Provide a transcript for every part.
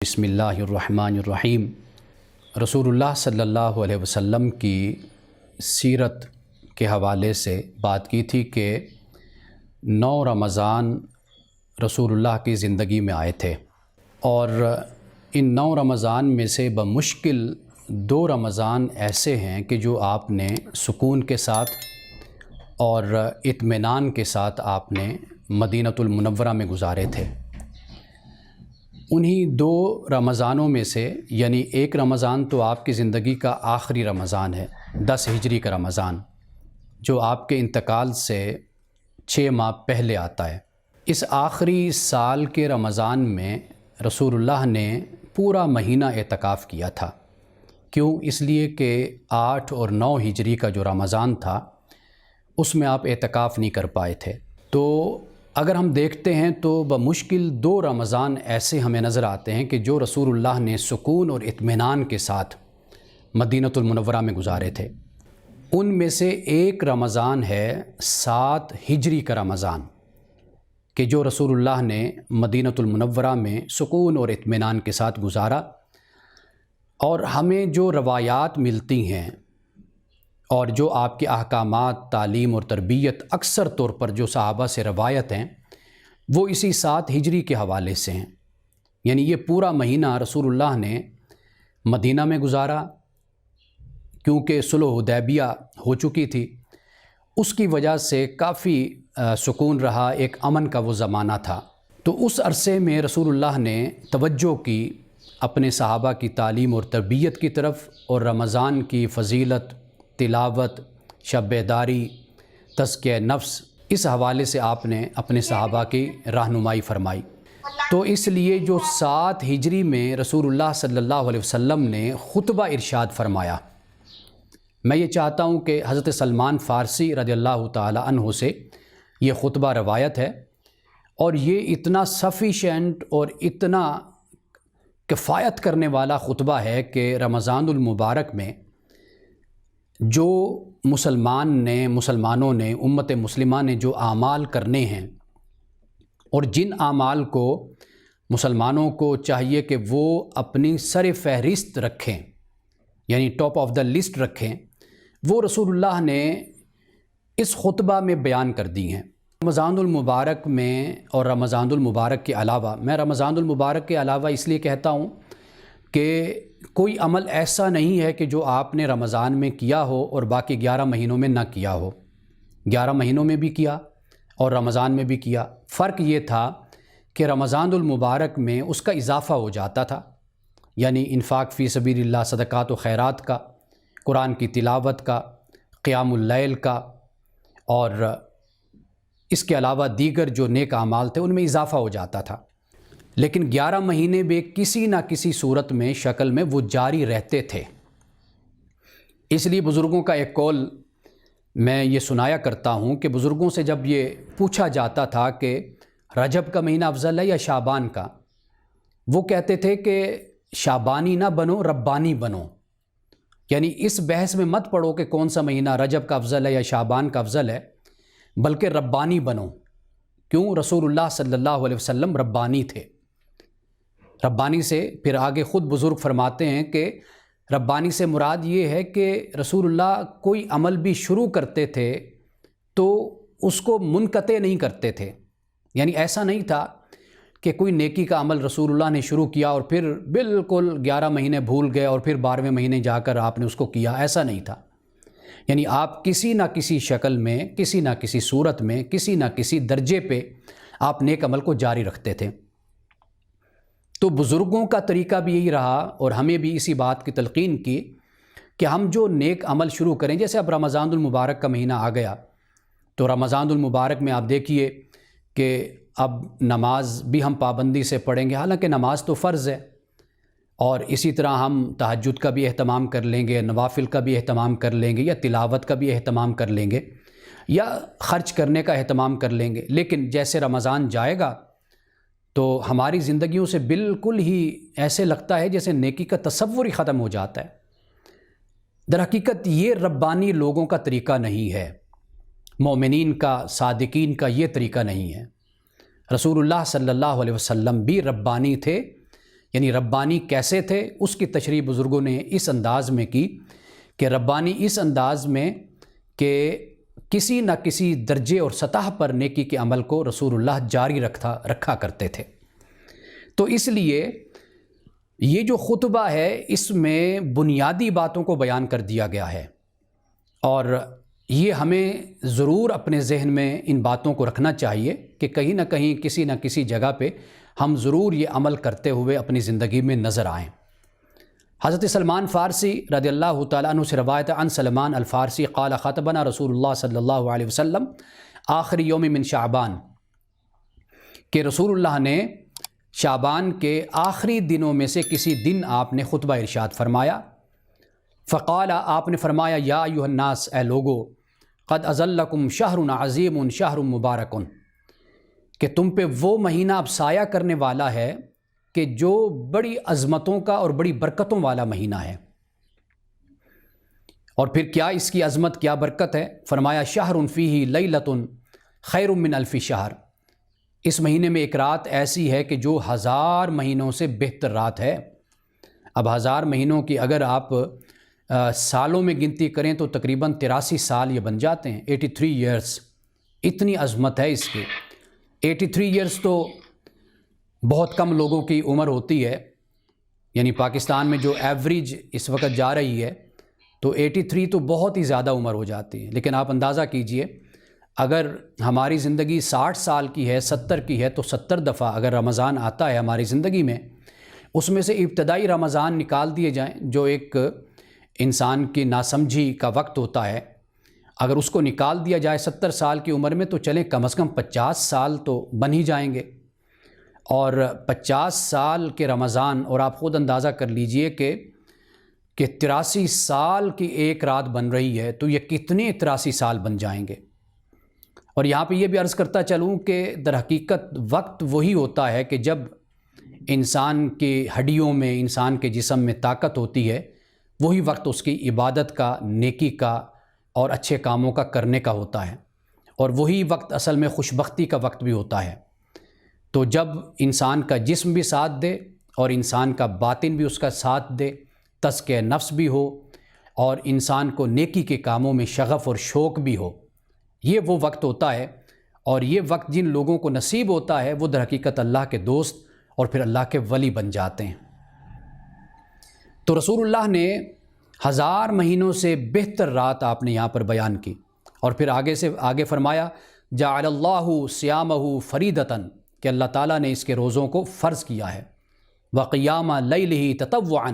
بسم اللہ الرحمن الرحیم۔ رسول اللہ صلی اللہ علیہ وسلم کی سیرت کے حوالے سے بات کی تھی کہ 9 رمضان رسول اللہ کی زندگی میں آئے تھے، اور ان 9 رمضان میں سے بمشکل 2 رمضان ایسے ہیں کہ جو آپ نے سکون کے ساتھ اور اطمینان کے ساتھ آپ نے مدینۃ المنورہ میں گزارے تھے۔ انہی 2 رمضانوں میں سے یعنی ایک رمضان تو آپ کی زندگی کا آخری رمضان ہے، 10 ہجری کا رمضان، جو آپ کے انتقال سے 6 ماہ پہلے آتا ہے۔ اس آخری سال کے رمضان میں رسول اللہ نے پورا مہینہ اعتکاف کیا تھا۔ کیوں؟ اس لیے کہ 8 اور 9 ہجری کا جو رمضان تھا اس میں آپ اعتکاف نہیں کر پائے تھے۔ تو اگر ہم دیکھتے ہیں تو بمشکل 2 رمضان ایسے ہمیں نظر آتے ہیں کہ جو رسول اللہ نے سکون اور اطمینان کے ساتھ مدینۃ المنورہ میں گزارے تھے۔ ان میں سے ایک رمضان ہے 7 ہجری کا رمضان، کہ جو رسول اللہ نے مدینۃ المنورہ میں سکون اور اطمینان کے ساتھ گزارا۔ اور ہمیں جو روایات ملتی ہیں اور جو آپ کے احکامات، تعلیم اور تربیت اکثر طور پر جو صحابہ سے روایت ہیں وہ اسی 7 ہجری کے حوالے سے ہیں۔ یعنی یہ پورا مہینہ رسول اللہ نے مدینہ میں گزارا، کیونکہ صلح حدیبیہ ہو چکی تھی، اس کی وجہ سے کافی سکون رہا، ایک امن کا وہ زمانہ تھا۔ تو اس عرصے میں رسول اللہ نے توجہ کی اپنے صحابہ کی تعلیم اور تربیت کی طرف، اور رمضان کی فضیلت، تلاوت، شب بیداری، تزکیہ نفس، اس حوالے سے آپ نے اپنے صحابہ کی رہنمائی فرمائی۔ تو اس لیے جو 7 ہجری میں رسول اللہ صلی اللہ علیہ وسلم نے خطبہ ارشاد فرمایا، میں یہ چاہتا ہوں کہ حضرت سلمان فارسی رضی اللہ تعالی عنہ سے یہ خطبہ روایت ہے، اور یہ اتنا سفیشینٹ اور اتنا کفایت کرنے والا خطبہ ہے کہ رمضان المبارک میں جو مسلمانوں نے امت مسلمہ نے جو اعمال کرنے ہیں، اور جن اعمال کو مسلمانوں کو چاہیے کہ وہ اپنی سر فہرست رکھیں، یعنی ٹاپ آف دا لسٹ رکھیں، وہ رسول اللہ نے اس خطبہ میں بیان کر دی ہیں۔ رمضان المبارک میں اور رمضان المبارک کے علاوہ، میں رمضان المبارک کے علاوہ اس لیے کہتا ہوں کہ کوئی عمل ایسا نہیں ہے کہ جو آپ نے رمضان میں کیا ہو اور باقی 11 مہینوں میں نہ کیا ہو۔ 11 مہینوں میں بھی کیا اور رمضان میں بھی کیا۔ فرق یہ تھا کہ رمضان المبارک میں اس کا اضافہ ہو جاتا تھا، یعنی انفاق فی سبیل اللہ، صدقات و خیرات کا، قرآن کی تلاوت کا، قیام اللیل کا، اور اس کے علاوہ دیگر جو نیک اعمال تھے ان میں اضافہ ہو جاتا تھا۔ لیکن 11 مہینے بھی کسی نہ کسی صورت میں، شکل میں وہ جاری رہتے تھے۔ اس لیے بزرگوں کا ایک قول میں یہ سنایا کرتا ہوں کہ بزرگوں سے جب یہ پوچھا جاتا تھا کہ رجب کا مہینہ افضل ہے یا شعبان کا، وہ کہتے تھے کہ شعبانی نہ بنو، ربانی بنو۔ یعنی اس بحث میں مت پڑو کہ کون سا مہینہ رجب کا افضل ہے یا شعبان کا افضل ہے، بلکہ ربانی بنو۔ کیوں؟ رسول اللہ صلی اللہ علیہ وسلم ربانی تھے۔ ربانی سے پھر آگے خود بزرگ فرماتے ہیں کہ ربانی سے مراد یہ ہے کہ رسول اللہ کوئی عمل بھی شروع کرتے تھے تو اس کو منقطع نہیں کرتے تھے۔ یعنی ایسا نہیں تھا کہ کوئی نیکی کا عمل رسول اللہ نے شروع کیا اور پھر بالکل 11 مہینے بھول گئے اور پھر 12ویں مہینے جا کر آپ نے اس کو کیا، ایسا نہیں تھا۔ یعنی آپ کسی نہ کسی شکل میں، کسی نہ کسی صورت میں، کسی نہ کسی درجے پہ آپ نیک عمل کو جاری رکھتے تھے۔ تو بزرگوں کا طریقہ بھی یہی رہا، اور ہمیں بھی اسی بات کی تلقین کی کہ ہم جو نیک عمل شروع کریں، جیسے اب رمضان المبارک کا مہینہ آ گیا، تو رمضان المبارک میں آپ دیکھیے کہ اب نماز بھی ہم پابندی سے پڑھیں گے، حالانکہ نماز تو فرض ہے، اور اسی طرح ہم تہجد کا بھی اہتمام کر لیں گے، نوافل کا بھی اہتمام کر لیں گے، یا تلاوت کا بھی اہتمام کر لیں گے، یا خرچ کرنے کا اہتمام کر لیں گے۔ لیکن جیسے رمضان جائے گا تو ہماری زندگیوں سے بالکل ہی ایسے لگتا ہے جیسے نیکی کا تصور ہی ختم ہو جاتا ہے۔ در حقیقت یہ ربانی لوگوں کا طریقہ نہیں ہے، مومنین کا، صادقین کا یہ طریقہ نہیں ہے۔ رسول اللہ صلی اللہ علیہ وسلم بھی ربانی تھے، یعنی ربانی کیسے تھے اس کی تشریح بزرگوں نے اس انداز میں کی کہ ربانی اس انداز میں کہ کسی نہ کسی درجے اور سطح پر نیکی کے عمل کو رسول اللہ جاری رکھا کرتے تھے۔ تو اس لیے یہ جو خطبہ ہے اس میں بنیادی باتوں کو بیان کر دیا گیا ہے، اور یہ ہمیں ضرور اپنے ذہن میں ان باتوں کو رکھنا چاہیے کہ کہیں نہ کہیں کسی نہ کسی جگہ پہ ہم ضرور یہ عمل کرتے ہوئے اپنی زندگی میں نظر آئیں۔ حضرت سلمان فارسی رضی اللہ تعالیٰ عنہ سے روایت عن سلمان الفارسی قال خطبنا رسول اللہ صلی اللہ علیہ وسلم آخری یوم من شعبان، کہ رسول اللہ نے شعبان کے آخری دنوں میں سے کسی دن آپ نے خطبہ ارشاد فرمایا۔ فقال، آپ نے فرمایا، یا ایھا الناس، اے لوگو، قد اظلکم شہر عظیم شہر مبارک، کہ تم پہ وہ مہینہ اب سایہ کرنے والا ہے کہ جو بڑی عظمتوں کا اور بڑی برکتوں والا مہینہ ہے۔ اور پھر کیا اس کی عظمت، کیا برکت ہے؟ فرمایا شہر فیہ لیلۃ خیر من الف شہر، اس مہینے میں ایک رات ایسی ہے کہ جو 1000 مہینوں سے بہتر رات ہے۔ اب 1000 مہینوں کی اگر آپ سالوں میں گنتی کریں تو تقریباً 83 سال یہ بن جاتے ہیں، 83 ایئرس، اتنی عظمت ہے اس کی۔ 83 ایئرس تو بہت کم لوگوں کی عمر ہوتی ہے، یعنی پاکستان میں جو ایوریج اس وقت جا رہی ہے تو 83 تو بہت ہی زیادہ عمر ہو جاتی ہے۔ لیکن آپ اندازہ کیجئے اگر ہماری زندگی 60 سال کی ہے، 70 کی ہے، تو 70 دفعہ اگر رمضان آتا ہے ہماری زندگی میں، اس میں سے ابتدائی رمضان نکال دیے جائیں جو ایک انسان کی ناسمجھی کا وقت ہوتا ہے، اگر اس کو نکال دیا جائے 70 سال کی عمر میں تو چلیں کم از کم 50 سال تو بن ہی جائیں گے۔ اور 50 سال کے رمضان، اور آپ خود اندازہ کر لیجئے کہ 83 سال کی ایک رات بن رہی ہے تو یہ کتنے 83 سال بن جائیں گے۔ اور یہاں پہ یہ بھی عرض کرتا چلوں کہ در حقیقت وقت وہی ہوتا ہے کہ جب انسان کی ہڈیوں میں، انسان کے جسم میں طاقت ہوتی ہے، وہی وقت اس کی عبادت کا، نیکی کا اور اچھے کاموں کا کرنے کا ہوتا ہے، اور وہی وقت اصل میں خوش بختی کا وقت بھی ہوتا ہے۔ تو جب انسان کا جسم بھی ساتھ دے اور انسان کا باطن بھی اس کا ساتھ دے، تزکیہ نفس بھی ہو اور انسان کو نیکی کے کاموں میں شغف اور شوق بھی ہو، یہ وہ وقت ہوتا ہے۔ اور یہ وقت جن لوگوں کو نصیب ہوتا ہے وہ در حقیقت اللہ کے دوست اور پھر اللہ کے ولی بن جاتے ہیں۔ تو رسول اللہ نے 1000 مہینوں سے بہتر رات آپ نے یہاں پر بیان کی، اور پھر آگے فرمایا جعل اللہ صیامہ فریدۃ، کہ اللہ تعالیٰ نے اس کے روزوں کو فرض کیا ہے، وقیام لیلہ تطوعا،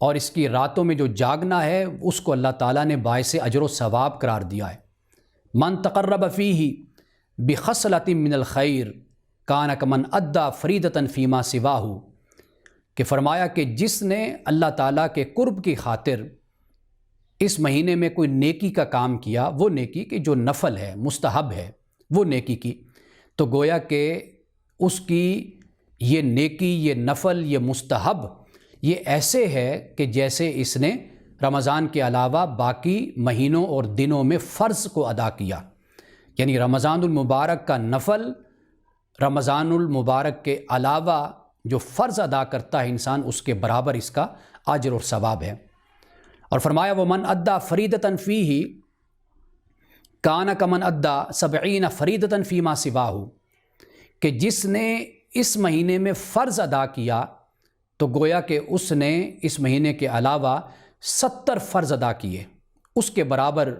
اور اس کی راتوں میں جو جاگنا ہے اس کو اللہ تعالیٰ نے باعث اجر و ثواب قرار دیا ہے۔ من تقرب فیہ بخصلۃ من الخیر کان کمن ادی فریدۃ فیما سواہ، کہ فرمایا کہ جس نے اللہ تعالیٰ کے قرب کی خاطر اس مہینے میں کوئی نیکی کا کام کیا، وہ نیکی کہ جو نفل ہے، مستحب ہے، وہ نیکی کی، تو گویا کہ اس کی یہ نیکی، یہ نفل، یہ مستحب، یہ ایسے ہے کہ جیسے اس نے رمضان کے علاوہ باقی مہینوں اور دنوں میں فرض کو ادا کیا۔ یعنی رمضان المبارک کا نفل رمضان المبارک کے علاوہ جو فرض ادا کرتا ہے انسان، اس کے برابر اس کا اجر اور ثواب ہے۔ اور فرمایا ومن ادی فریدۃ فیہ کان کمن ادی 70 فریدۃ فیما سواہ، کہ جس نے اس مہینے میں فرض ادا کیا تو گویا کہ اس نے اس مہینے کے علاوہ 70 فرض ادا کیے، اس کے برابر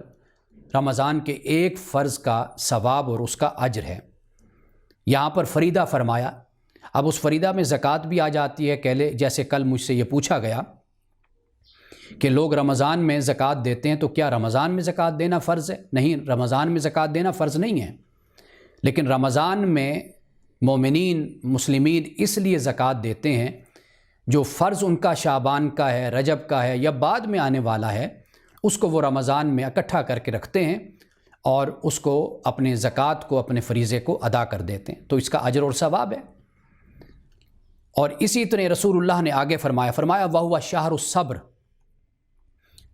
رمضان کے ایک فرض کا ثواب اور اس کا اجر ہے۔ یہاں پر فریدہ فرمایا، اب اس فریدہ میں زکوٰۃ بھی آ جاتی ہے۔ جیسے کل مجھ سے یہ پوچھا گیا کہ لوگ رمضان میں زکوٰۃ دیتے ہیں، تو کیا رمضان میں زکوٰۃ دینا فرض ہے؟ نہیں، رمضان میں زکوٰۃ دینا فرض نہیں ہے، لیکن رمضان میں مومنین، مسلمین اس لیے زکوٰۃ دیتے ہیں جو فرض ان کا شعبان کا ہے، رجب کا ہے یا بعد میں آنے والا ہے، اس کو وہ رمضان میں اکٹھا کر کے رکھتے ہیں اور اس کو اپنے زکوٰۃ کو، اپنے فریضے کو ادا کر دیتے ہیں، تو اس کا اجر اور ثواب ہے۔ اور اسی طرح رسول اللہ نے آگے فرمایا وَهُوَ شَهْرُ الصَّبْرِ،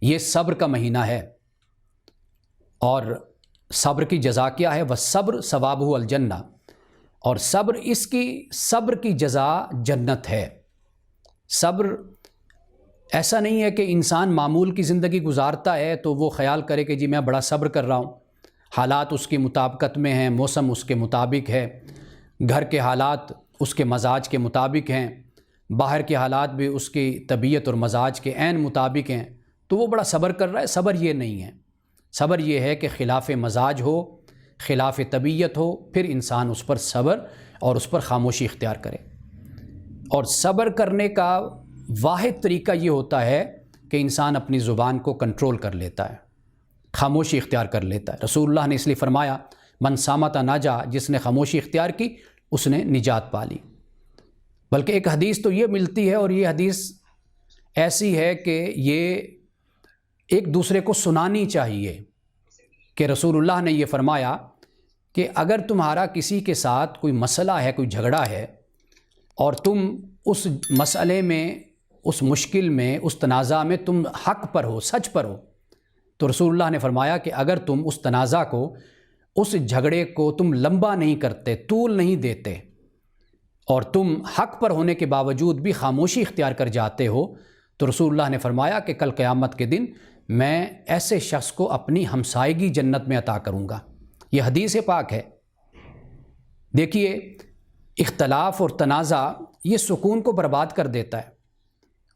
یہ صبر کا مہینہ ہے، اور صبر کی جزا کیا ہے؟ وَالصَّبْرُ ثَوَابُهُ الْجَنَّةُ، اور صبر کی جزا جنت ہے۔ صبر ایسا نہیں ہے کہ انسان معمول کی زندگی گزارتا ہے تو وہ خیال کرے کہ جی میں بڑا صبر کر رہا ہوں، حالات اس کی مطابقت میں ہیں، موسم اس کے مطابق ہے، گھر کے حالات اس کے مزاج کے مطابق ہیں، باہر کے حالات بھی اس کی طبیعت اور مزاج کے عین مطابق ہیں، تو وہ بڑا صبر کر رہا ہے۔ صبر یہ نہیں ہے، صبر یہ ہے کہ خلاف مزاج ہو، خلاف طبیعت ہو، پھر انسان اس پر صبر اور اس پر خاموشی اختیار کرے۔ اور صبر کرنے کا واحد طریقہ یہ ہوتا ہے کہ انسان اپنی زبان کو کنٹرول کر لیتا ہے، خاموشی اختیار کر لیتا ہے۔ رسول اللہ نے اس لیے فرمایا من صامت نجا، جس نے خاموشی اختیار کی اس نے نجات پا لی۔ بلکہ ایک حدیث تو یہ ملتی ہے، اور یہ حدیث ایسی ہے کہ یہ ایک دوسرے کو سنانی چاہیے، کہ رسول اللہ نے یہ فرمایا کہ اگر تمہارا کسی کے ساتھ کوئی مسئلہ ہے، کوئی جھگڑا ہے، اور تم اس مسئلے میں، اس مشکل میں، اس تنازع میں تم حق پر ہو، سچ پر ہو، تو رسول اللہ نے فرمایا کہ اگر تم اس تنازع کو، اس جھگڑے کو تم لمبا نہیں کرتے، طول نہیں دیتے، اور تم حق پر ہونے کے باوجود بھی خاموشی اختیار کر جاتے ہو، تو رسول اللہ نے فرمایا کہ کل قیامت کے دن میں ایسے شخص کو اپنی ہمسائیگی جنت میں عطا کروں گا۔ یہ حدیث پاک ہے۔ دیکھیے، اختلاف اور تنازع یہ سکون کو برباد کر دیتا ہے۔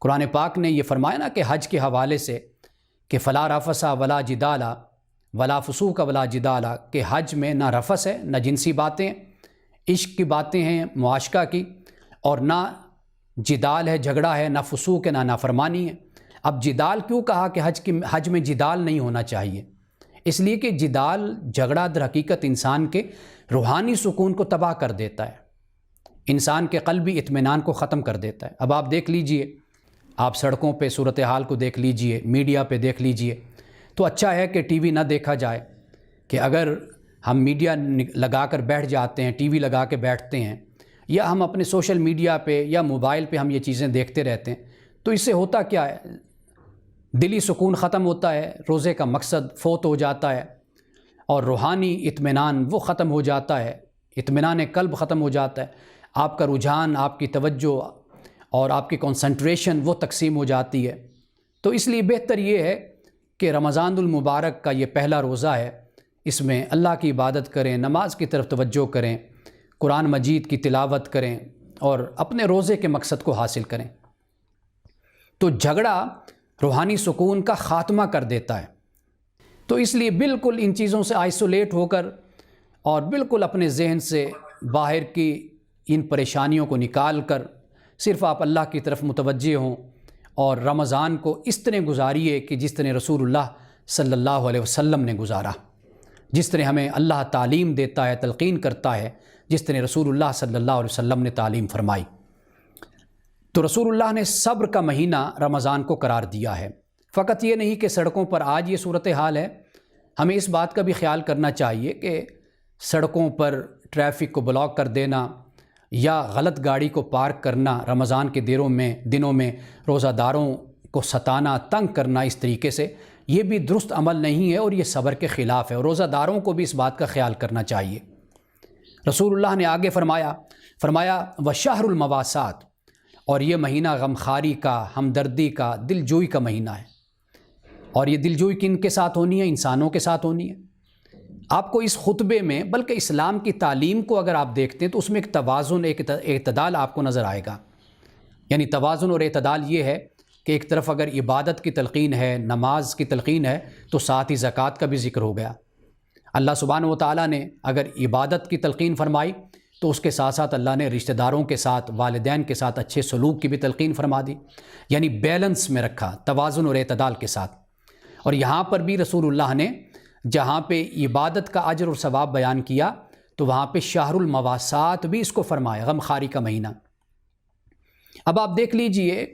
قرآن پاک نے یہ فرمایا نا کہ حج کے حوالے سے کہ فلا رفث ولا جدال ولا فسوق ولا جدال، کہ حج میں نہ رفث ہے، نہ جنسی باتیں، عشق کی باتیں ہیں، معاشقہ کی، اور نہ جدال ہے، جھگڑا ہے، نہ فسوق ہے، نہ نافرمانی ہے۔ اب جدال کیوں کہا کہ حج میں جدال نہیں ہونا چاہیے؟ اس لیے کہ جدال، جھگڑا در حقیقت انسان کے روحانی سکون کو تباہ کر دیتا ہے، انسان کے قلبی اطمینان کو ختم کر دیتا ہے۔ اب آپ دیکھ لیجئے، آپ سڑکوں پہ صورتحال کو دیکھ لیجئے، میڈیا پہ دیکھ لیجئے، تو اچھا ہے کہ ٹی وی نہ دیکھا جائے، کہ اگر ہم میڈیا لگا کر بیٹھ جاتے ہیں، ٹی وی لگا کے بیٹھتے ہیں، یا ہم اپنے سوشل میڈیا پہ یا موبائل پہ ہم یہ چیزیں دیکھتے رہتے ہیں، تو اس سے ہوتا کیا ہے؟ دلی سکون ختم ہوتا ہے، روزے کا مقصد فوت ہو جاتا ہے، اور روحانی اطمینان وہ ختم ہو جاتا ہے، اطمینان قلب ختم ہو جاتا ہے، آپ کا رجحان، آپ کی توجہ اور آپ کی کنسنٹریشن وہ تقسیم ہو جاتی ہے۔ تو اس لیے بہتر یہ ہے کہ رمضان المبارک کا یہ پہلا روزہ ہے، اس میں اللہ کی عبادت کریں، نماز کی طرف توجہ کریں، قرآن مجید کی تلاوت کریں، اور اپنے روزے کے مقصد کو حاصل کریں۔ تو جھگڑا روحانی سکون کا خاتمہ کر دیتا ہے۔ تو اس لیے بالکل ان چیزوں سے آئسولیٹ ہو کر، اور بالکل اپنے ذہن سے باہر کی ان پریشانیوں کو نکال کر صرف آپ اللہ کی طرف متوجہ ہوں، اور رمضان کو اس طرح گزاریے کہ جس طرح رسول اللہ صلی اللہ علیہ وسلم نے گزارا، جس طرح ہمیں اللہ تعلیم دیتا ہے، تلقین کرتا ہے، جس طرح رسول اللہ صلی اللہ علیہ وسلم نے تعلیم فرمائی۔ تو رسول اللہ نے صبر کا مہینہ رمضان کو قرار دیا ہے۔ فقط یہ نہیں کہ سڑکوں پر آج یہ صورتحال ہے، ہمیں اس بات کا بھی خیال کرنا چاہیے کہ سڑکوں پر ٹریفک کو بلاک کر دینا یا غلط گاڑی کو پارک کرنا، رمضان کے دنوں میں روزہ داروں کو ستانا، تنگ کرنا اس طریقے سے، یہ بھی درست عمل نہیں ہے، اور یہ صبر کے خلاف ہے، اور روزہ داروں کو بھی اس بات کا خیال کرنا چاہیے۔ رسول اللہ نے آگے فرمایا وَشَهْرُ الْمَوَاسَاتِ، اور یہ مہینہ غمخواری کا، ہمدردی کا، دل جوئی کا مہینہ ہے۔ اور یہ دل جوئی کن کے ساتھ ہونی ہے؟ انسانوں کے ساتھ ہونی ہے۔ آپ کو اس خطبے میں، بلکہ اسلام کی تعلیم کو اگر آپ دیکھتے ہیں تو اس میں ایک توازن، ایک اعتدال آپ کو نظر آئے گا۔ یعنی توازن اور اعتدال یہ ہے کہ ایک طرف اگر عبادت کی تلقین ہے، نماز کی تلقین ہے، تو ساتھ ہی زکوٰۃ کا بھی ذکر ہو گیا۔ اللہ سبحانہ و تعالیٰ نے اگر عبادت کی تلقین فرمائی تو اس کے ساتھ ساتھ اللہ نے رشتہ داروں کے ساتھ، والدین کے ساتھ اچھے سلوک کی بھی تلقین فرما دی، یعنی بیلنس میں رکھا، توازن اور اعتدال کے ساتھ۔ اور یہاں پر بھی رسول اللہ نے جہاں پہ عبادت کا اجر اور ثواب بیان کیا تو وہاں پہ شہر المواسات بھی اس کو فرمایا، غمخواری کا مہینہ۔ اب آپ دیکھ لیجئے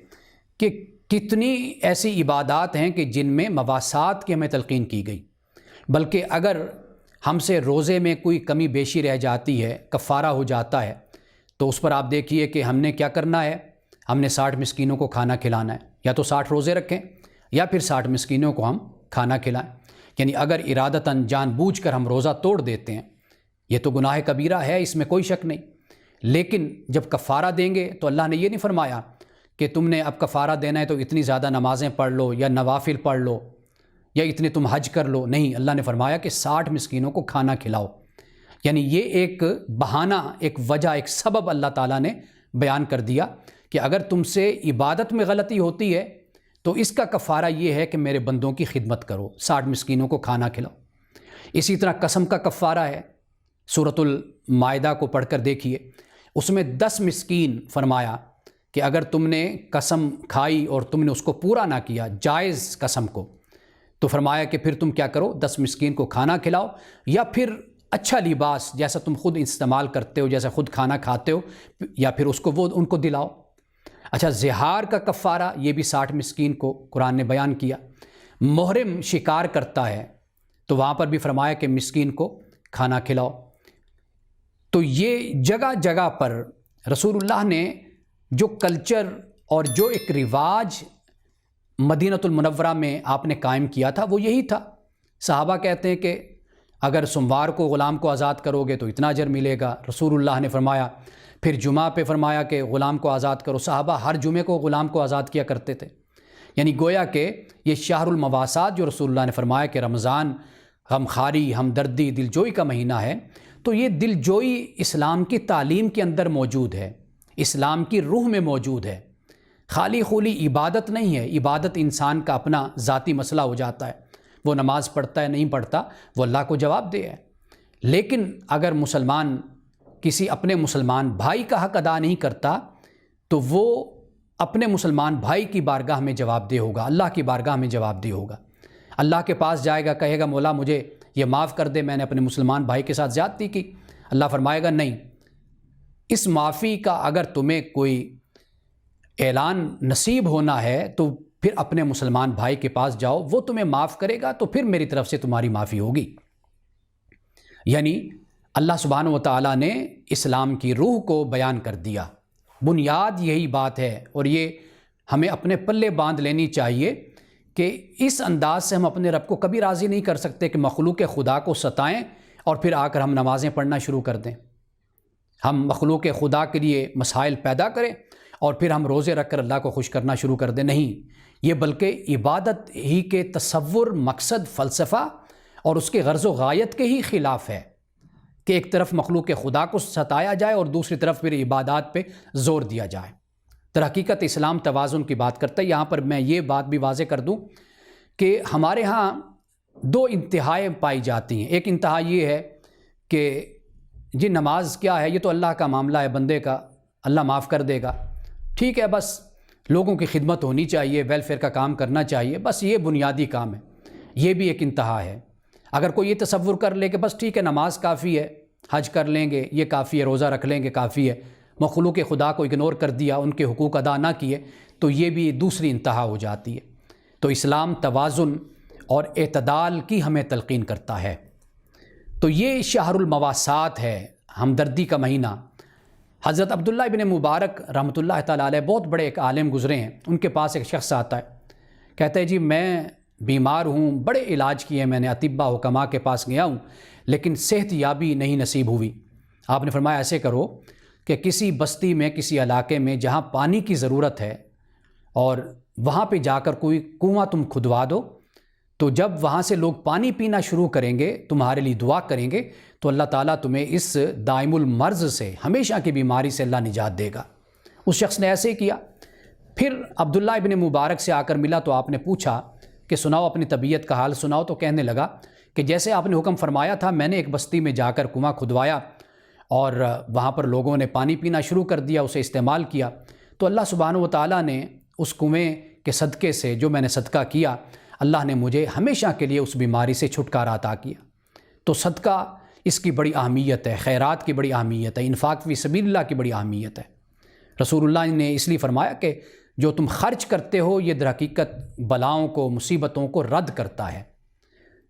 کہ کتنی ایسی عبادات ہیں کہ جن میں مواسات کی ہمیں تلقین کی گئی، بلکہ اگر ہم سے روزے میں کوئی کمی بیشی رہ جاتی ہے، کفارہ ہو جاتا ہے، تو اس پر آپ دیکھیے کہ ہم نے کیا کرنا ہے، ہم نے 60 مسکینوں کو کھانا کھلانا ہے، یا تو 60 روزے رکھیں یا پھر 60 مسکینوں کو ہم کھانا کھلائیں۔ یعنی اگر ارادتاً جان بوجھ کر ہم روزہ توڑ دیتے ہیں، یہ تو گناہ کبیرہ ہے، اس میں کوئی شک نہیں، لیکن جب کفارہ دیں گے تو اللہ نے یہ نہیں فرمایا کہ تم نے اب کفارہ دینا ہے تو اتنی زیادہ نمازیں پڑھ لو یا نوافل پڑھ لو یا اتنے تم حج کر لو. نہیں، اللہ نے فرمایا کہ 60 مسکینوں کو کھانا کھلاؤ. یعنی یہ ایک بہانہ، ایک وجہ، ایک سبب اللہ تعالیٰ نے بیان کر دیا کہ اگر تم سے عبادت میں غلطی ہوتی ہے تو اس کا کفارہ یہ ہے کہ میرے بندوں کی خدمت کرو، 60 مسکینوں کو کھانا کھلاؤ. اسی طرح قسم کا کفارہ ہے، سورۃ المائدہ کو پڑھ کر دیکھیے، اس میں 10 مسکین فرمایا کہ اگر تم نے قسم کھائی اور تم نے اس کو پورا نہ کیا، جائز قسم کو، تو فرمایا کہ پھر تم کیا کرو، 10 مسکین کو کھانا کھلاؤ یا پھر اچھا لباس جیسا تم خود استعمال کرتے ہو، جیسا خود کھانا کھاتے ہو، یا پھر اس کو وہ ان کو دلاؤ. اچھا، زہار کا کفارہ یہ بھی 60 مسکین کو قرآن نے بیان کیا. محرم شکار کرتا ہے تو وہاں پر بھی فرمایا کہ مسکین کو کھانا کھلاؤ. تو یہ جگہ جگہ پر رسول اللہ نے جو کلچر اور جو ایک رواج مدینۃ المنورہ میں آپ نے قائم کیا تھا وہ یہی تھا. صحابہ کہتے ہیں کہ اگر سوموار کو غلام کو آزاد کرو گے تو اتنا اجر ملے گا. رسول اللہ نے فرمایا، پھر جمعہ پہ فرمایا کہ غلام کو آزاد کرو. صحابہ ہر جمعے کو غلام کو آزاد کیا کرتے تھے. یعنی گویا کہ یہ شہر المواسات جو رسول اللہ نے فرمایا کہ رمضان غمخواری، ہمدردی، دلجوئی کا مہینہ ہے، تو یہ دلجوئی اسلام کی تعلیم کے اندر موجود ہے، اسلام کی روح میں موجود ہے. خالی خولی عبادت نہیں ہے. عبادت انسان کا اپنا ذاتی مسئلہ ہو جاتا ہے، وہ نماز پڑھتا ہے نہیں پڑھتا وہ اللہ کو جواب دے ہے. لیکن اگر مسلمان کسی اپنے مسلمان بھائی کا حق ادا نہیں کرتا تو وہ اپنے مسلمان بھائی کی بارگاہ میں جواب دہ ہوگا، اللہ کی بارگاہ میں جواب دہ ہوگا. اللہ کے پاس جائے گا، کہے گا مولا مجھے یہ معاف کر دے، میں نے اپنے مسلمان بھائی کے ساتھ زیادتی کی. اللہ فرمائے گا نہیں، اس معافی کا اگر تمہیں کوئی اعلان نصیب ہونا ہے تو پھر اپنے مسلمان بھائی کے پاس جاؤ، وہ تمہیں معاف کرے گا تو پھر میری طرف سے تمہاری معافی ہوگی. یعنی اللہ سبحانہ و تعالیٰ نے اسلام کی روح کو بیان کر دیا. بنیاد یہی بات ہے، اور یہ ہمیں اپنے پلے باندھ لینی چاہیے کہ اس انداز سے ہم اپنے رب کو کبھی راضی نہیں کر سکتے کہ مخلوق خدا کو ستائیں اور پھر آ کر ہم نمازیں پڑھنا شروع کر دیں. ہم مخلوق خدا کے لیے مسائل پیدا کریں اور پھر ہم روزے رکھ کر اللہ کو خوش کرنا شروع کر دیں. نہیں، یہ بلکہ عبادت ہی کے تصور، مقصد، فلسفہ اور اس کے غرض و غایت کے ہی خلاف ہے کہ ایک طرف مخلوق خدا کو ستایا جائے اور دوسری طرف پھر عبادات پہ زور دیا جائے. در حقیقت اسلام توازن کی بات کرتا ہے. یہاں پر میں یہ بات بھی واضح کر دوں کہ ہمارے ہاں 2 انتہائیں پائی جاتی ہیں. ایک انتہا یہ ہے کہ جی نماز کیا ہے، یہ تو اللہ کا معاملہ ہے، بندے کا، اللہ معاف کر دے گا، ٹھیک ہے، بس لوگوں کی خدمت ہونی چاہیے، ویلفیئر کا کام کرنا چاہیے، بس یہ بنیادی کام ہے. یہ بھی ایک انتہا ہے. اگر کوئی یہ تصور کر لے کہ بس ٹھیک ہے نماز کافی ہے، حج کر لیں گے یہ کافی ہے، روزہ رکھ لیں گے کافی ہے، مخلوق خدا کو اگنور کر دیا، ان کے حقوق ادا نہ کیے، تو یہ بھی دوسری انتہا ہو جاتی ہے. تو اسلام توازن اور اعتدال کی ہمیں تلقین کرتا ہے. تو یہ شہر المواسات ہے، ہمدردی کا مہینہ. حضرت عبداللہ ابن مبارک رحمۃ اللہ تعالیٰ علیہ بہت بڑے ایک عالم گزرے ہیں. ان کے پاس ایک شخص آتا ہے، کہتا ہے جی میں بیمار ہوں، بڑے علاج کیے میں نے، اطباء حکماء کے پاس گیا ہوں لیکن صحت یابی نہیں نصیب ہوئی. آپ نے فرمایا ایسے کرو کہ کسی بستی میں، کسی علاقے میں جہاں پانی کی ضرورت ہے اور وہاں پہ جا کر کوئی کنواں تم کھدوا دو، تو جب وہاں سے لوگ پانی پینا شروع کریں گے، تمہارے لیے دعا کریں گے، تو اللہ تعالیٰ تمہیں اس دائم المرض سے، ہمیشہ کی بیماری سے اللہ نجات دے گا. اس شخص نے ایسے ہی کیا. پھر عبداللہ ابن مبارک سے آ کر ملا تو آپ نے پوچھا کہ سناؤ اپنی طبیعت کا حال سناؤ. تو کہنے لگا کہ جیسے آپ نے حکم فرمایا تھا میں نے ایک بستی میں جا کر کنواں کھدوایا اور وہاں پر لوگوں نے پانی پینا شروع کر دیا، اسے استعمال کیا، تو اللہ سبحانہ و تعالیٰ نے اس کنویں کے صدقے سے جو میں نے صدقہ کیا، اللہ نے مجھے ہمیشہ کے لیے اس بیماری سے چھٹکارا عطا کیا. تو صدقہ اس کی بڑی اہمیت ہے، خیرات کی بڑی اہمیت ہے، انفاق فی سبیل اللہ کی بڑی اہمیت ہے. رسول اللہ نے اس لیے فرمایا کہ جو تم خرچ کرتے ہو یہ در حقیقت بلاؤں کو، مصیبتوں کو رد کرتا ہے.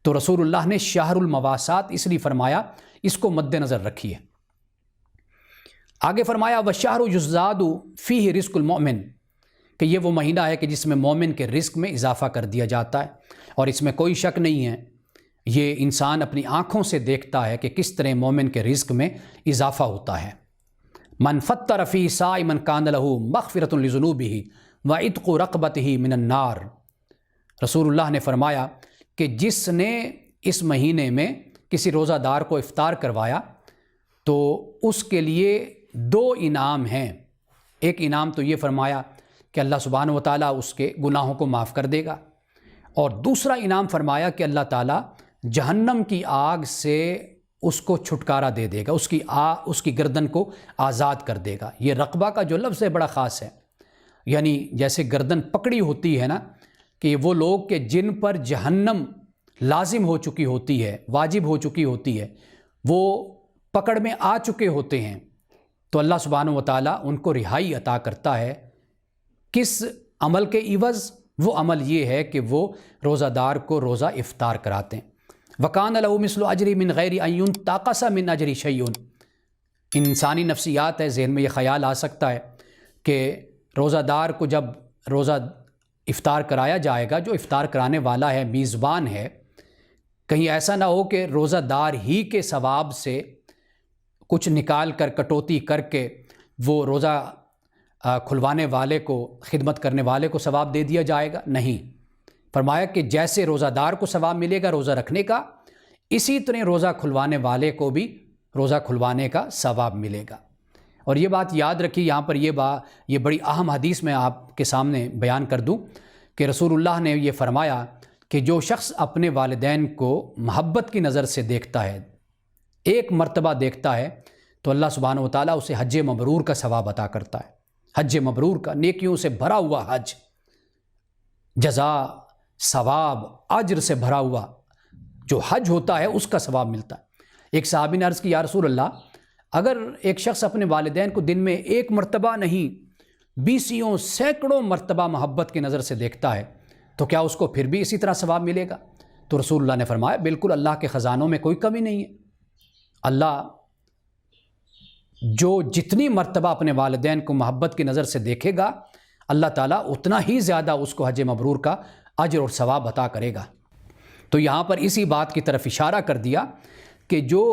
تو رسول اللہ نے شہر المواسات اس لیے فرمایا، اس کو مد نظر رکھیے. آگے فرمایا وَالشَّهْرُ يُزْدَادُ فِيهِ رِزْقُ الْمُؤْمِنِ، کہ یہ وہ مہینہ ہے کہ جس میں مومن کے رزق میں اضافہ کر دیا جاتا ہے. اور اس میں کوئی شک نہیں ہے، یہ انسان اپنی آنکھوں سے دیکھتا ہے کہ کس طرح مومن کے رزق میں اضافہ ہوتا ہے. من فطر فی صائما کان لہ مغفرۃ لذنوبہ وعتق رقبتہ من النار۔ رسول اللہ نے فرمایا کہ جس نے اس مہینے میں کسی روزہ دار کو افطار کروایا تو اس کے لیے 2 انعام ہیں۔ ایک انعام تو یہ فرمایا کہ اللہ سبحانہ و تعالیٰ اس کے گناہوں کو معاف کر دے گا، اور دوسرا انعام فرمایا کہ اللہ تعالیٰ جہنم کی آگ سے اس کو چھٹکارا دے دے گا، اس کی گردن کو آزاد کر دے گا۔ یہ رقبہ کا جو لفظ ہے بڑا خاص ہے، یعنی جیسے گردن پکڑی ہوتی ہے نا، کہ وہ لوگ کہ جن پر جہنم لازم ہو چکی ہوتی ہے، واجب ہو چکی ہوتی ہے، وہ پکڑ میں آ چکے ہوتے ہیں، تو اللہ سبحانہ و تعالیٰ ان کو رہائی عطا کرتا ہے۔ کس عمل کے عوض؟ وہ عمل یہ ہے کہ وہ روزہ دار کو روزہ افطار کراتے ہیں۔ وَكَانَ لَهُ مِثْلُ أَجْرِ مِنْ غَيْرِ أَن يُنْتَقَصَ مِنْ أَجْرِ شَيْءٌ۔ انسانی نفسیات ہے، ذہن میں یہ خیال آ سکتا ہے کہ روزہ دار کو جب روزہ افطار کرایا جائے گا، جو افطار کرانے والا ہے، میزبان ہے، کہیں ایسا نہ ہو کہ روزہ دار ہی کے ثواب سے کچھ نکال کر کٹوتی کر کے وہ روزہ کھلوانے والے کو، خدمت کرنے والے کو ثواب دے دیا جائے گا۔ نہیں، فرمایا کہ جیسے روزہ دار کو ثواب ملے گا روزہ رکھنے کا، اسی طرح روزہ کھلوانے والے کو بھی روزہ کھلوانے کا ثواب ملے گا۔ اور یہ بات یاد رکھی، یہاں پر یہ بڑی اہم حدیث میں آپ کے سامنے بیان کر دوں کہ رسول اللہ نے یہ فرمایا کہ جو شخص اپنے والدین کو محبت کی نظر سے دیکھتا ہے، ایک مرتبہ دیکھتا ہے، تو اللہ سبحانہ و تعالیٰ اسے حج مبرور کا ثواب عطا کرتا ہے۔ حج مبرور کا، نیکیوں سے بھرا ہوا حج، جزا، ثواب، اجر سے بھرا ہوا جو حج ہوتا ہے اس کا ثواب ملتا ہے۔ ایک صحابی نے عرض کی، یا رسول اللہ، اگر ایک شخص اپنے والدین کو دن میں ایک مرتبہ نہیں 20 سینکڑوں مرتبہ محبت کی نظر سے دیکھتا ہے تو کیا اس کو پھر بھی اسی طرح ثواب ملے گا؟ تو رسول اللہ نے فرمایا، بالکل، اللہ کے خزانوں میں کوئی کمی نہیں ہے۔ اللہ جو جتنی مرتبہ اپنے والدین کو محبت کی نظر سے دیکھے گا، اللہ تعالیٰ اتنا ہی زیادہ اس کو حج مبرور کا اجر اور ثواب عطا کرے گا۔ تو یہاں پر اسی بات کی طرف اشارہ کر دیا کہ جو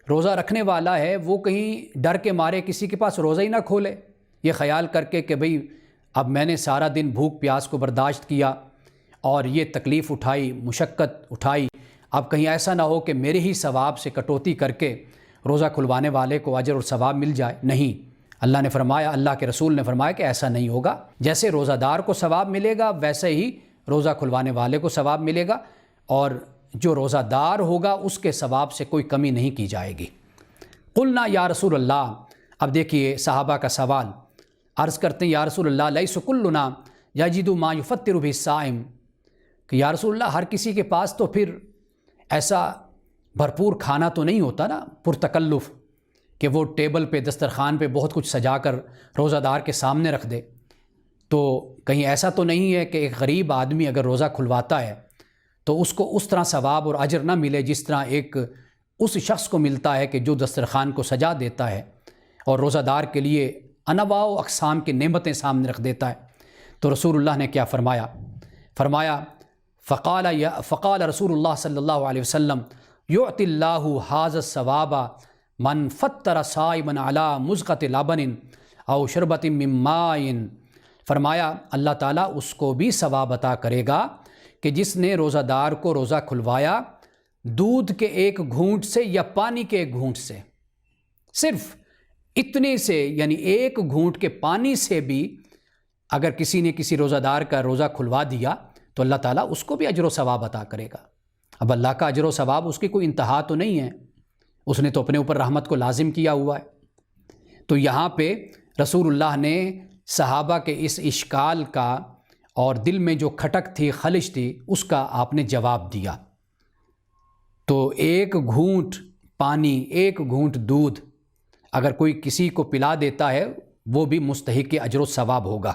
روزہ رکھنے والا ہے وہ کہیں ڈر کے مارے کسی کے پاس روزہ ہی نہ کھولے، یہ خیال کر کے کہ بھئی اب میں نے سارا دن بھوک پیاس کو برداشت کیا اور یہ تکلیف اٹھائی، مشقت اٹھائی، اب کہیں ایسا نہ ہو کہ میرے ہی ثواب سے کٹوتی کر کے روزہ کھلوانے والے کو اجر اور ثواب مل جائے۔ نہیں، اللہ نے فرمایا، اللہ کے رسول نے فرمایا کہ ایسا نہیں ہوگا۔ جیسے روزہ دار کو ثواب ملے گا ویسے ہی روزہ کھلوانے والے کو ثواب ملے گا، اور جو روزہ دار ہوگا اس کے ثواب سے کوئی کمی نہیں کی جائے گی۔ قلنا یا رسول اللہ، اب دیکھیے صحابہ کا سوال، عرض کرتے ہیں یا رسول اللہ لیس کلنا یجد ما یفطر بہ الصائم، کہ یا رسول اللہ ہر کسی کے پاس تو پھر ایسا بھرپور کھانا تو نہیں ہوتا نا، پرتکلف، کہ وہ ٹیبل پہ دسترخوان پہ بہت کچھ سجا کر روزہ دار کے سامنے رکھ دے۔ تو کہیں ایسا تو نہیں ہے کہ ایک غریب آدمی اگر روزہ کھلواتا ہے تو اس کو اس طرح ثواب اور اجر نہ ملے جس طرح ایک اس شخص کو ملتا ہے کہ جو دسترخوان کو سجا دیتا ہے اور روزہ دار کے لیے انواع و اقسام کی نعمتیں سامنے رکھ دیتا ہے۔ تو رسول اللہ نے کیا فرمایا فقال رسول اللہ صلی اللہ علیہ وسلم یعطی اللہ ھذا الثواب من فطر صائما علی مزقۃ لبن او شربۃ من ماء، فرمایا اللہ تعالیٰ اس کو بھی ثواب عطا کرے گا کہ جس نے روزہ دار کو روزہ کھلوایا دودھ کے ایک گھونٹ سے یا پانی کے ایک گھونٹ سے، صرف اتنے سے، یعنی ایک گھونٹ کے پانی سے بھی اگر کسی نے کسی روزہ دار کا روزہ کھلوا دیا تو اللہ تعالیٰ اس کو بھی اجر و ثواب عطا کرے گا۔ اب اللہ کا اجر و ثواب اس کی کوئی انتہا تو نہیں ہے، اس نے تو اپنے اوپر رحمت کو لازم کیا ہوا ہے۔ تو یہاں پہ رسول اللہ نے صحابہ کے اس اشکال کا اور دل میں جو کھٹک تھی، خلش تھی، اس کا آپ نے جواب دیا۔ تو ایک گھونٹ پانی، ایک گھونٹ دودھ اگر کوئی کسی کو پلا دیتا ہے وہ بھی مستحق اجر و ثواب ہوگا۔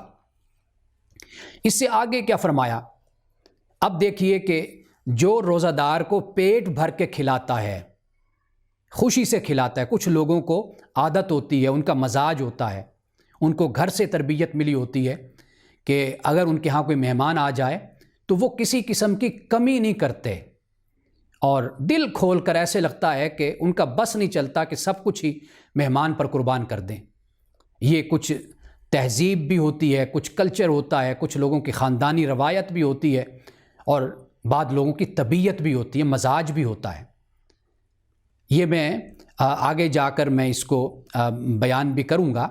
اس سے آگے کیا فرمایا؟ اب دیکھیے کہ جو روزہ دار کو پیٹ بھر کے کھلاتا ہے، خوشی سے کھلاتا ہے، کچھ لوگوں کو عادت ہوتی ہے، ان کا مزاج ہوتا ہے، ان کو گھر سے تربیت ملی ہوتی ہے کہ اگر ان کے ہاں کوئی مہمان آ جائے تو وہ کسی قسم کی کمی نہیں کرتے اور دل کھول کر ایسے لگتا ہے کہ ان کا بس نہیں چلتا کہ سب کچھ ہی مہمان پر قربان کر دیں۔ یہ کچھ تہذیب بھی ہوتی ہے، کچھ کلچر ہوتا ہے، کچھ لوگوں کی خاندانی روایت بھی ہوتی ہے، اور بعض لوگوں کی طبیعت بھی ہوتی ہے، مزاج بھی ہوتا ہے۔ یہ میں آگے جا کر میں اس کو بیان بھی کروں گا۔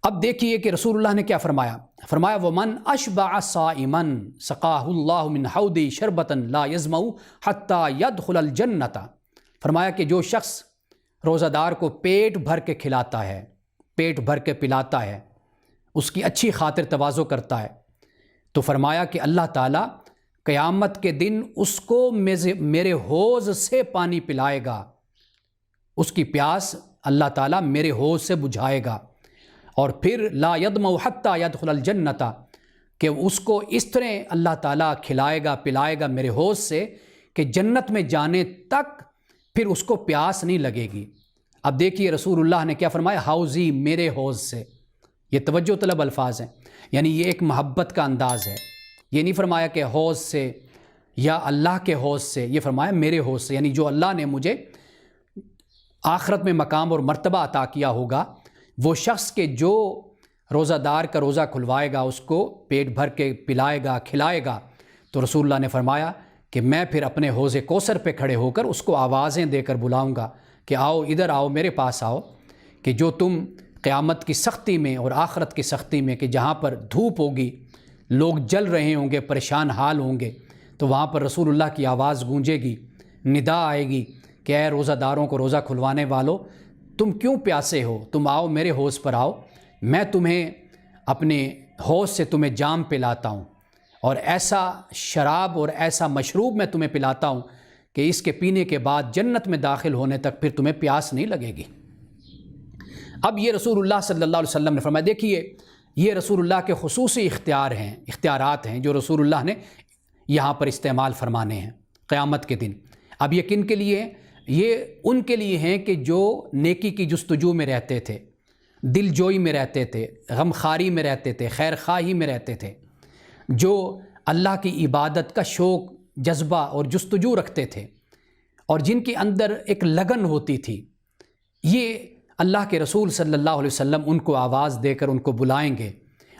اب دیکھیے کہ رسول اللہ نے کیا فرمایا۔ فرمایا وَمَنْ أَشْبَعَ صَائِمًا سَقَاهُ اللَّهُ مِنْ حَوْضِي شَرْبَةً لَا يَظْمَأُ حَتَّى يَدْخُلَ الْجَنَّةَ۔ فرمایا کہ جو شخص روزہ دار کو پیٹ بھر کے کھلاتا ہے، پیٹ بھر کے پلاتا ہے، اس کی اچھی خاطر تواضع کرتا ہے، تو فرمایا کہ اللہ تعالیٰ قیامت کے دن اس کو میرے حوض سے پانی پلائے گا، اس کی پیاس اللہ تعالیٰ میرے حوض سے بجھائے گا۔ اور پھر لا یظمأ حتیٰ یدخل الجنۃ، کہ اس کو اس طرح اللہ تعالیٰ کھلائے گا پلائے گا میرے حوض سے کہ جنت میں جانے تک پھر اس کو پیاس نہیں لگے گی۔ اب دیکھیے رسول اللہ نے کیا فرمایا، حوضی، میرے حوض سے۔ یہ توجہ طلب الفاظ ہیں، یعنی یہ ایک محبت کا انداز ہے۔ یہ نہیں فرمایا کہ حوض سے یا اللہ کے حوض سے، یہ فرمایا میرے حوض سے، یعنی جو اللہ نے مجھے آخرت میں مقام اور مرتبہ عطا کیا ہوگا، وہ شخص کے جو روزہ دار کا روزہ کھلوائے گا، اس کو پیٹ بھر کے پلائے گا کھلائے گا، تو رسول اللہ نے فرمایا کہ میں پھر اپنے حوض کوثر پہ کھڑے ہو کر اس کو آوازیں دے کر بلاؤں گا کہ آؤ ادھر آؤ، میرے پاس آؤ، کہ جو تم قیامت کی سختی میں اور آخرت کی سختی میں، کہ جہاں پر دھوپ ہوگی، لوگ جل رہے ہوں گے، پریشان حال ہوں گے، تو وہاں پر رسول اللہ کی آواز گونجے گی، ندا آئے گی کہ اے روزہ داروں کو روزہ کھلوانے والو، تم کیوں پیاسے ہو، تم آؤ میرے حوض پر آؤ، میں تمہیں اپنے حوض سے تمہیں جام پلاتا ہوں، اور ایسا شراب اور ایسا مشروب میں تمہیں پلاتا ہوں کہ اس کے پینے کے بعد جنت میں داخل ہونے تک پھر تمہیں پیاس نہیں لگے گی۔ اب یہ رسول اللہ صلی اللہ علیہ وسلم نے فرمایا، دیکھیے یہ رسول اللہ کے خصوصی اختیارات ہیں جو رسول اللہ نے یہاں پر استعمال فرمانے ہیں قیامت کے دن۔ اب یہ کن کے لیے؟ یہ ان کے لیے ہیں کہ جو نیکی کی جستجو میں رہتے تھے، دل جوئی میں رہتے تھے، غمخواری میں رہتے تھے، خیر خواہی میں رہتے تھے، جو اللہ کی عبادت کا شوق، جذبہ اور جستجو رکھتے تھے، اور جن کے اندر ایک لگن ہوتی تھی۔ یہ اللہ کے رسول صلی اللہ علیہ وسلم ان کو آواز دے کر ان کو بلائیں گے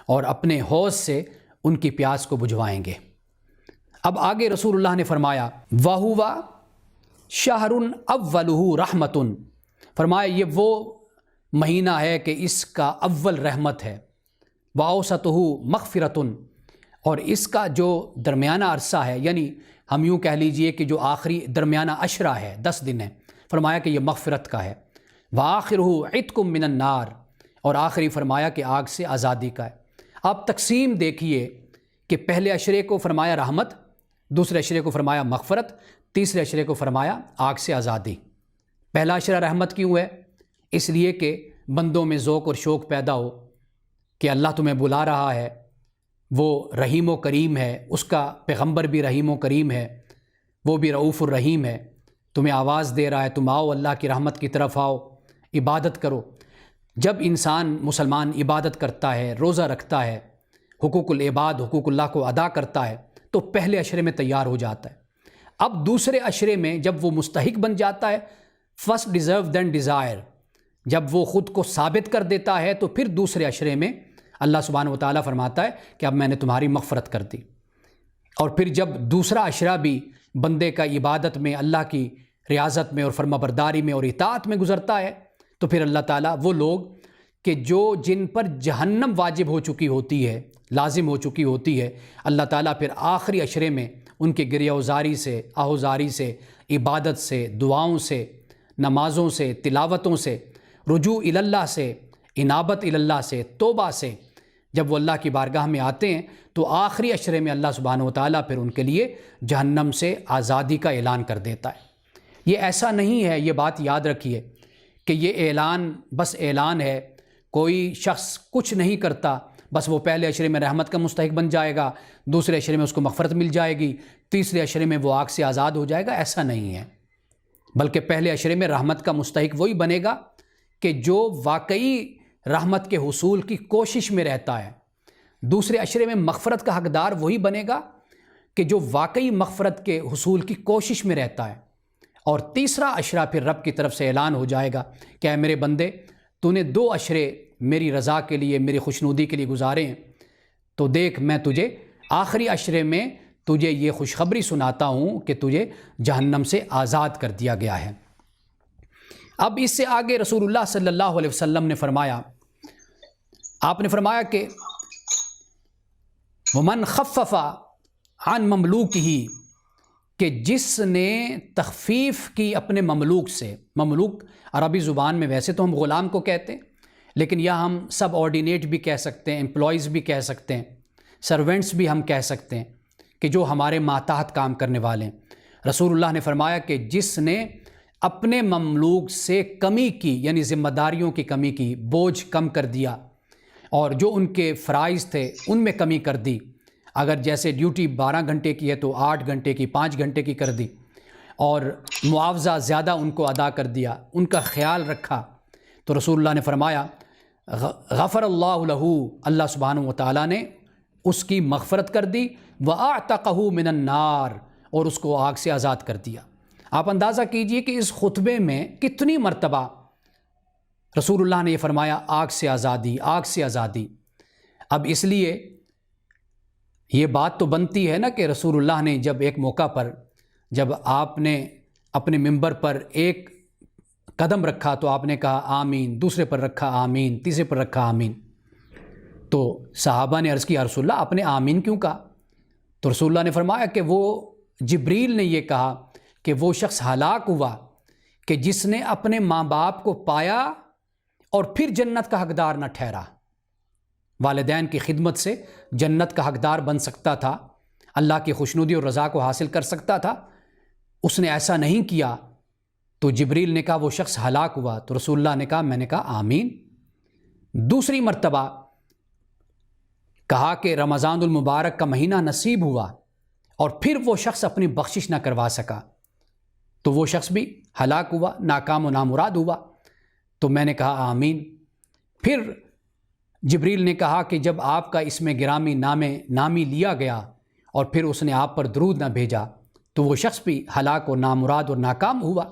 اور اپنے حوض سے ان کی پیاس کو بجھوائیں گے۔ اب آگے رسول اللہ نے فرمایا وَهُوَ شَهْرٌ أَوَّلُهُ رَحْمَةٌ، فرمایا یہ وہ مہینہ ہے کہ اس کا اول رحمت ہے، وَأَوْسَطُهُ مَغْفِرَةٌ، اور اس کا جو درمیانہ عرصہ ہے، یعنی ہم یوں کہہ لیجئے کہ جو آخری درمیانہ عشرہ ہے، 10 دن ہے، فرمایا کہ یہ مغفرت کا ہے، وَآخِرُهُ عِتْقٌ مِّنَ النَّارِ، اور آخری فرمایا کہ آگ سے آزادی کا ہے۔ آپ تقسیم دیکھیے کہ پہلے عشرے کو فرمایا رحمت، دوسرے عشرے کو فرمایا مغفرت، تیسرے عشرے کو فرمایا آگ سے آزادی۔ پہلا عشرہ رحمت کیوں ہے؟ اس لیے کہ بندوں میں ذوق اور شوق پیدا ہو کہ اللہ تمہیں بلا رہا ہے، وہ رحیم و کریم ہے، اس کا پیغمبر بھی رحیم و کریم ہے، وہ بھی رؤوف الرحیم ہے، تمہیں آواز دے رہا ہے تم آؤ اللہ کی رحمت کی طرف آؤ، عبادت کرو۔ جب انسان مسلمان عبادت کرتا ہے، روزہ رکھتا ہے، حقوق العباد، حقوق اللہ کو ادا کرتا ہے، تو پہلے عشرے میں تیار ہو جاتا ہے۔ اب دوسرے عشرے میں جب وہ مستحق بن جاتا ہے، فرسٹ ڈیزرو دین ڈیزائر، جب وہ خود کو ثابت کر دیتا ہے، تو پھر دوسرے عشرے میں اللہ سبحانہ وتعالیٰ فرماتا ہے کہ اب میں نے تمہاری مغفرت کر دی۔ اور پھر جب دوسرا عشرہ بھی بندے کا عبادت میں، اللہ کی ریاضت میں اور فرما برداری میں اور اطاعت میں گزرتا ہے، تو پھر اللہ تعالیٰ وہ لوگ کہ جن پر جہنم واجب ہو چکی ہوتی ہے، لازم ہو چکی ہوتی ہے، اللہ تعالیٰ پھر آخری عشرے میں ان کے گریہ وزاری سے، آہوزاری سے، عبادت سے، دعاؤں سے، نمازوں سے، تلاوتوں سے، رجوع اللہ سے، انابت اللہ سے، توبہ سے، جب وہ اللہ کی بارگاہ میں آتے ہیں تو آخری عشرے میں اللہ سبحانہ وتعالیٰ پھر ان کے لیے جہنم سے آزادی کا اعلان کر دیتا ہے۔ یہ ایسا نہیں ہے، یہ بات یاد رکھیے کہ یہ اعلان بس اعلان ہے، کوئی شخص کچھ نہیں کرتا، بس وہ پہلے عشرے میں رحمت کا مستحق بن جائے گا، دوسرے عشرے میں اس کو مغفرت مل جائے گی، تیسرے عشرے میں وہ آگ سے آزاد ہو جائے گا، ایسا نہیں ہے۔ بلکہ پہلے عشرے میں رحمت کا مستحق وہی بنے گا کہ جو واقعی رحمت کے حصول کی کوشش میں رہتا ہے، دوسرے عشرے میں مغفرت کا حقدار وہی بنے گا کہ جو واقعی مغفرت کے حصول کی کوشش میں رہتا ہے، اور تیسرا عشرہ پھر رب کی طرف سے اعلان ہو جائے گا کہ اے میرے بندے، تو نے 2 عشرے میری رضا کے لیے، میری خوشنودی کے لیے گزارے ہیں، تو دیکھ میں تجھے آخری عشرے میں تجھے یہ خوشخبری سناتا ہوں کہ تجھے جہنم سے آزاد کر دیا گیا ہے۔ اب اس سے آگے رسول اللہ صلی اللہ علیہ وسلم نے فرمایا، آپ نے فرمایا کہ وَمَنْ خَفَّفَ عَنْ مَمْلُوكِهِ، کہ جس نے تخفیف کی اپنے مملوک سے، مملوک عربی زبان میں ویسے تو ہم غلام کو کہتے ہیں، لیکن یہاں ہم سب آرڈینیٹ بھی کہہ سکتے ہیں، امپلائیز بھی کہہ سکتے ہیں، سرونٹس بھی ہم کہہ سکتے ہیں کہ جو ہمارے ماتحت کام کرنے والے ہیں۔ رسول اللہ نے فرمایا کہ جس نے اپنے مملوک سے کمی کی، یعنی ذمہ داریوں کی کمی کی، بوجھ کم کر دیا، اور جو ان کے فرائض تھے ان میں کمی کر دی، اگر جیسے ڈیوٹی 12 گھنٹے کی ہے تو 8 گھنٹے کی، 5 گھنٹے کی کر دی، اور معاوضہ زیادہ ان کو ادا کر دیا، ان کا خیال رکھا، تو رسول اللہ نے فرمایا غفر اللہ لہ، اللہ سبحانہ و تعالیٰ نے اس کی مغفرت کر دی، وَأَعْتَقَهُ مِنَ النَّارِ، اور اس کو آگ سے آزاد کر دیا۔ آپ اندازہ کیجئے کہ اس خطبے میں کتنی مرتبہ رسول اللہ نے یہ فرمایا آگ سے آزادی، آگ سے آزادی۔ اب اس لیے یہ بات تو بنتی ہے نا کہ رسول اللہ نے جب ایک موقع پر، جب آپ نے اپنے منبر پر ایک قدم رکھا تو آپ نے کہا آمین، دوسرے پر رکھا آمین، تیسرے پر رکھا آمین، تو صحابہ نے عرض کی یا رسول اللہ آپ نے آمین کیوں کہا؟ تو رسول اللہ نے فرمایا کہ وہ جبریل نے یہ کہا کہ وہ شخص ہلاک ہوا کہ جس نے اپنے ماں باپ کو پایا اور پھر جنت کا حقدار نہ ٹھہرا۔ والدین کی خدمت سے جنت کا حقدار بن سکتا تھا، اللہ کی خوشنودی اور رضا کو حاصل کر سکتا تھا، اس نے ایسا نہیں کیا، تو جبریل نے کہا وہ شخص ہلاک ہوا، تو رسول اللہ نے کہا، میں نے کہا آمین۔ دوسری مرتبہ کہا کہ رمضان المبارک کا مہینہ نصیب ہوا اور پھر وہ شخص اپنی بخشش نہ کروا سکا، تو وہ شخص بھی ہلاک ہوا، ناکام و نامراد ہوا، تو میں نے کہا آمین۔ پھر جبریل نے کہا کہ جب آپ کا اس میں گرامی نامی لیا گیا اور پھر اس نے آپ پر درود نہ بھیجا تو وہ شخص بھی ہلاک و نامراد اور ناکام ہوا،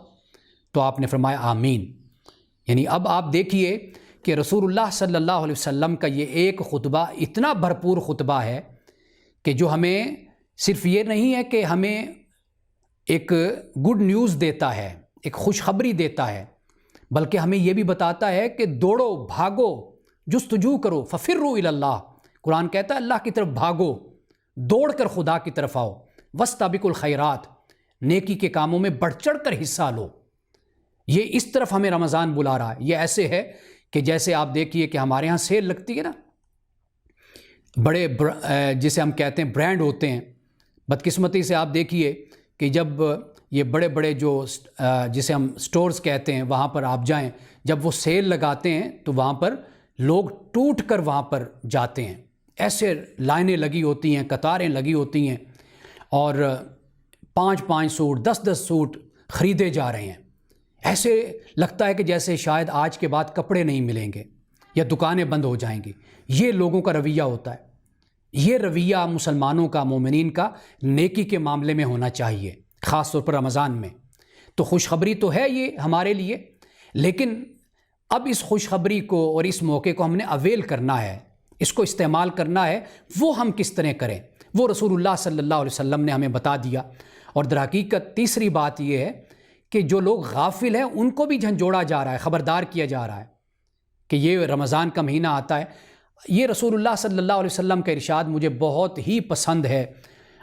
تو آپ نے فرمایا آمین۔ یعنی اب آپ دیکھیے کہ رسول اللہ صلی اللہ علیہ وسلم کا یہ ایک خطبہ اتنا بھرپور خطبہ ہے کہ جو ہمیں صرف یہ نہیں ہے کہ ہمیں ایک گڈ نیوز دیتا ہے، ایک خوشخبری دیتا ہے، بلکہ ہمیں یہ بھی بتاتا ہے کہ دوڑو، بھاگو، جستجو کرو، ففروا الی اللہ۔ قرآن کہتا ہے اللہ کی طرف بھاگو، دوڑ کر خدا کی طرف آؤ، واستبقوا الخیرات، نیکی کے کاموں میں بڑھ چڑھ کر حصہ لو۔ یہ اس طرف ہمیں رمضان بلا رہا ہے۔ یہ ایسے ہے کہ جیسے آپ دیکھیے کہ ہمارے ہاں سیل لگتی ہے نا، بڑے جسے ہم کہتے ہیں برانڈ ہوتے ہیں، بدقسمتی سے آپ دیکھیے کہ جب یہ بڑے بڑے جو جسے ہم سٹورز کہتے ہیں وہاں پر آپ جائیں، جب وہ سیل لگاتے ہیں تو وہاں پر لوگ ٹوٹ کر وہاں پر جاتے ہیں، ایسے لائنیں لگی ہوتی ہیں، قطاریں لگی ہوتی ہیں، اور 5 سوٹ 10 سوٹ خریدے جا رہے ہیں۔ ایسے لگتا ہے کہ جیسے شاید آج کے بعد کپڑے نہیں ملیں گے یا دکانیں بند ہو جائیں گی۔ یہ لوگوں کا رویہ ہوتا ہے۔ یہ رویہ مسلمانوں کا، مومنین کا نیکی کے معاملے میں ہونا چاہیے، خاص طور پر رمضان میں۔ تو خوشخبری تو ہے یہ ہمارے لیے، لیکن اب اس خوشخبری کو اور اس موقع کو ہم نے اویل کرنا ہے، اس کو استعمال کرنا ہے۔ وہ ہم کس طرح کریں، وہ رسول اللہ صلی اللہ علیہ وسلم نے ہمیں بتا دیا۔ اور در حقیقت تیسری بات یہ ہے کہ جو لوگ غافل ہیں ان کو بھی جھنجھوڑا جا رہا ہے، خبردار کیا جا رہا ہے کہ یہ رمضان کا مہینہ آتا ہے۔ یہ رسول اللہ صلی اللہ علیہ وسلم کا ارشاد مجھے بہت ہی پسند ہے،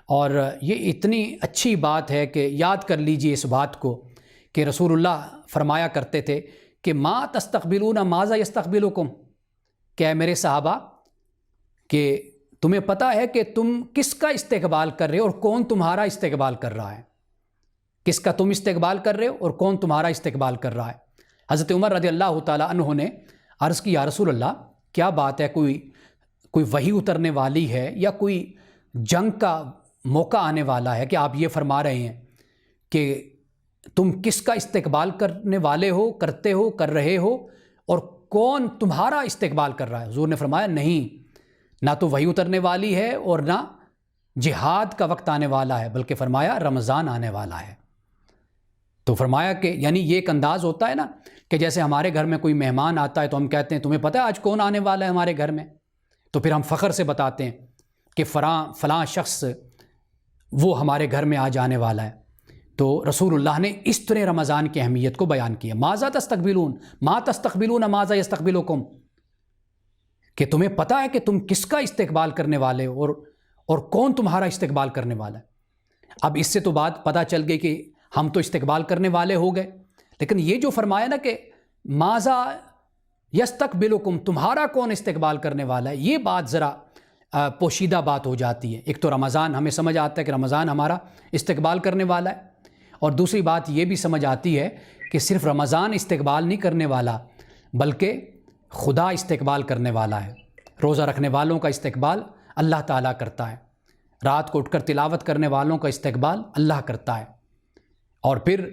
اور یہ اتنی اچھی بات ہے کہ یاد کر لیجئے اس بات کو کہ رسول اللہ فرمایا کرتے تھے کہ ما تستقبلون ماذا یستقبلکم، کہ میرے صحابہ کہ تمہیں پتہ ہے کہ تم کس کا استقبال کر رہے ہو اور کون تمہارا استقبال کر رہا ہے، کس کا تم استقبال کر رہے ہو اور کون تمہارا استقبال کر رہا ہے۔ حضرت عمر رضی اللہ تعالیٰ عنہ نے عرض کی یا رسول اللہ کیا بات ہے، کوئی وحی اترنے والی ہے یا کوئی جنگ کا موقع آنے والا ہے کہ آپ یہ فرما رہے ہیں کہ تم کس کا استقبال کرنے والے ہو، کرتے ہو، کر رہے ہو، اور کون تمہارا استقبال کر رہا ہے؟ حضور نے فرمایا نہیں، نہ تو وحی اترنے والی ہے اور نہ جہاد کا وقت آنے والا ہے، بلکہ فرمایا رمضان آنے والا ہے۔ تو فرمایا کہ یعنی یہ ایک انداز ہوتا ہے نا کہ جیسے ہمارے گھر میں کوئی مہمان آتا ہے تو ہم کہتے ہیں تمہیں پتہ ہے آج کون آنے والا ہے ہمارے گھر میں، تو پھر ہم فخر سے بتاتے ہیں کہ فلاں شخص وہ ہمارے گھر میں آج آنے والا ہے۔ تو رسول اللہ نے اس طرح رمضان کی اہمیت کو بیان کیا، ماذا تستقبلون ما تستقبلون ماذا یستقبلکم، کہ تمہیں پتہ ہے کہ تم کس کا استقبال کرنے والے ہو اور کون تمہارا استقبال کرنے والا ہے۔ اب اس سے تو بات پتہ چل گئی کہ ہم تو استقبال کرنے والے ہو گئے، لیکن یہ جو فرمایا نا کہ ماذا یستقبلکم، تمہارا کون استقبال کرنے والا ہے، یہ بات ذرا پوشیدہ بات ہو جاتی ہے۔ ایک تو رمضان ہمیں سمجھ آتا ہے کہ رمضان ہمارا استقبال کرنے والا ہے، اور دوسری بات یہ بھی سمجھ آتی ہے کہ صرف رمضان استقبال نہیں کرنے والا بلکہ خدا استقبال کرنے والا ہے۔ روزہ رکھنے والوں کا استقبال اللہ تعالیٰ کرتا ہے، رات کو اٹھ کر تلاوت کرنے والوں کا استقبال اللہ کرتا ہے، اور پھر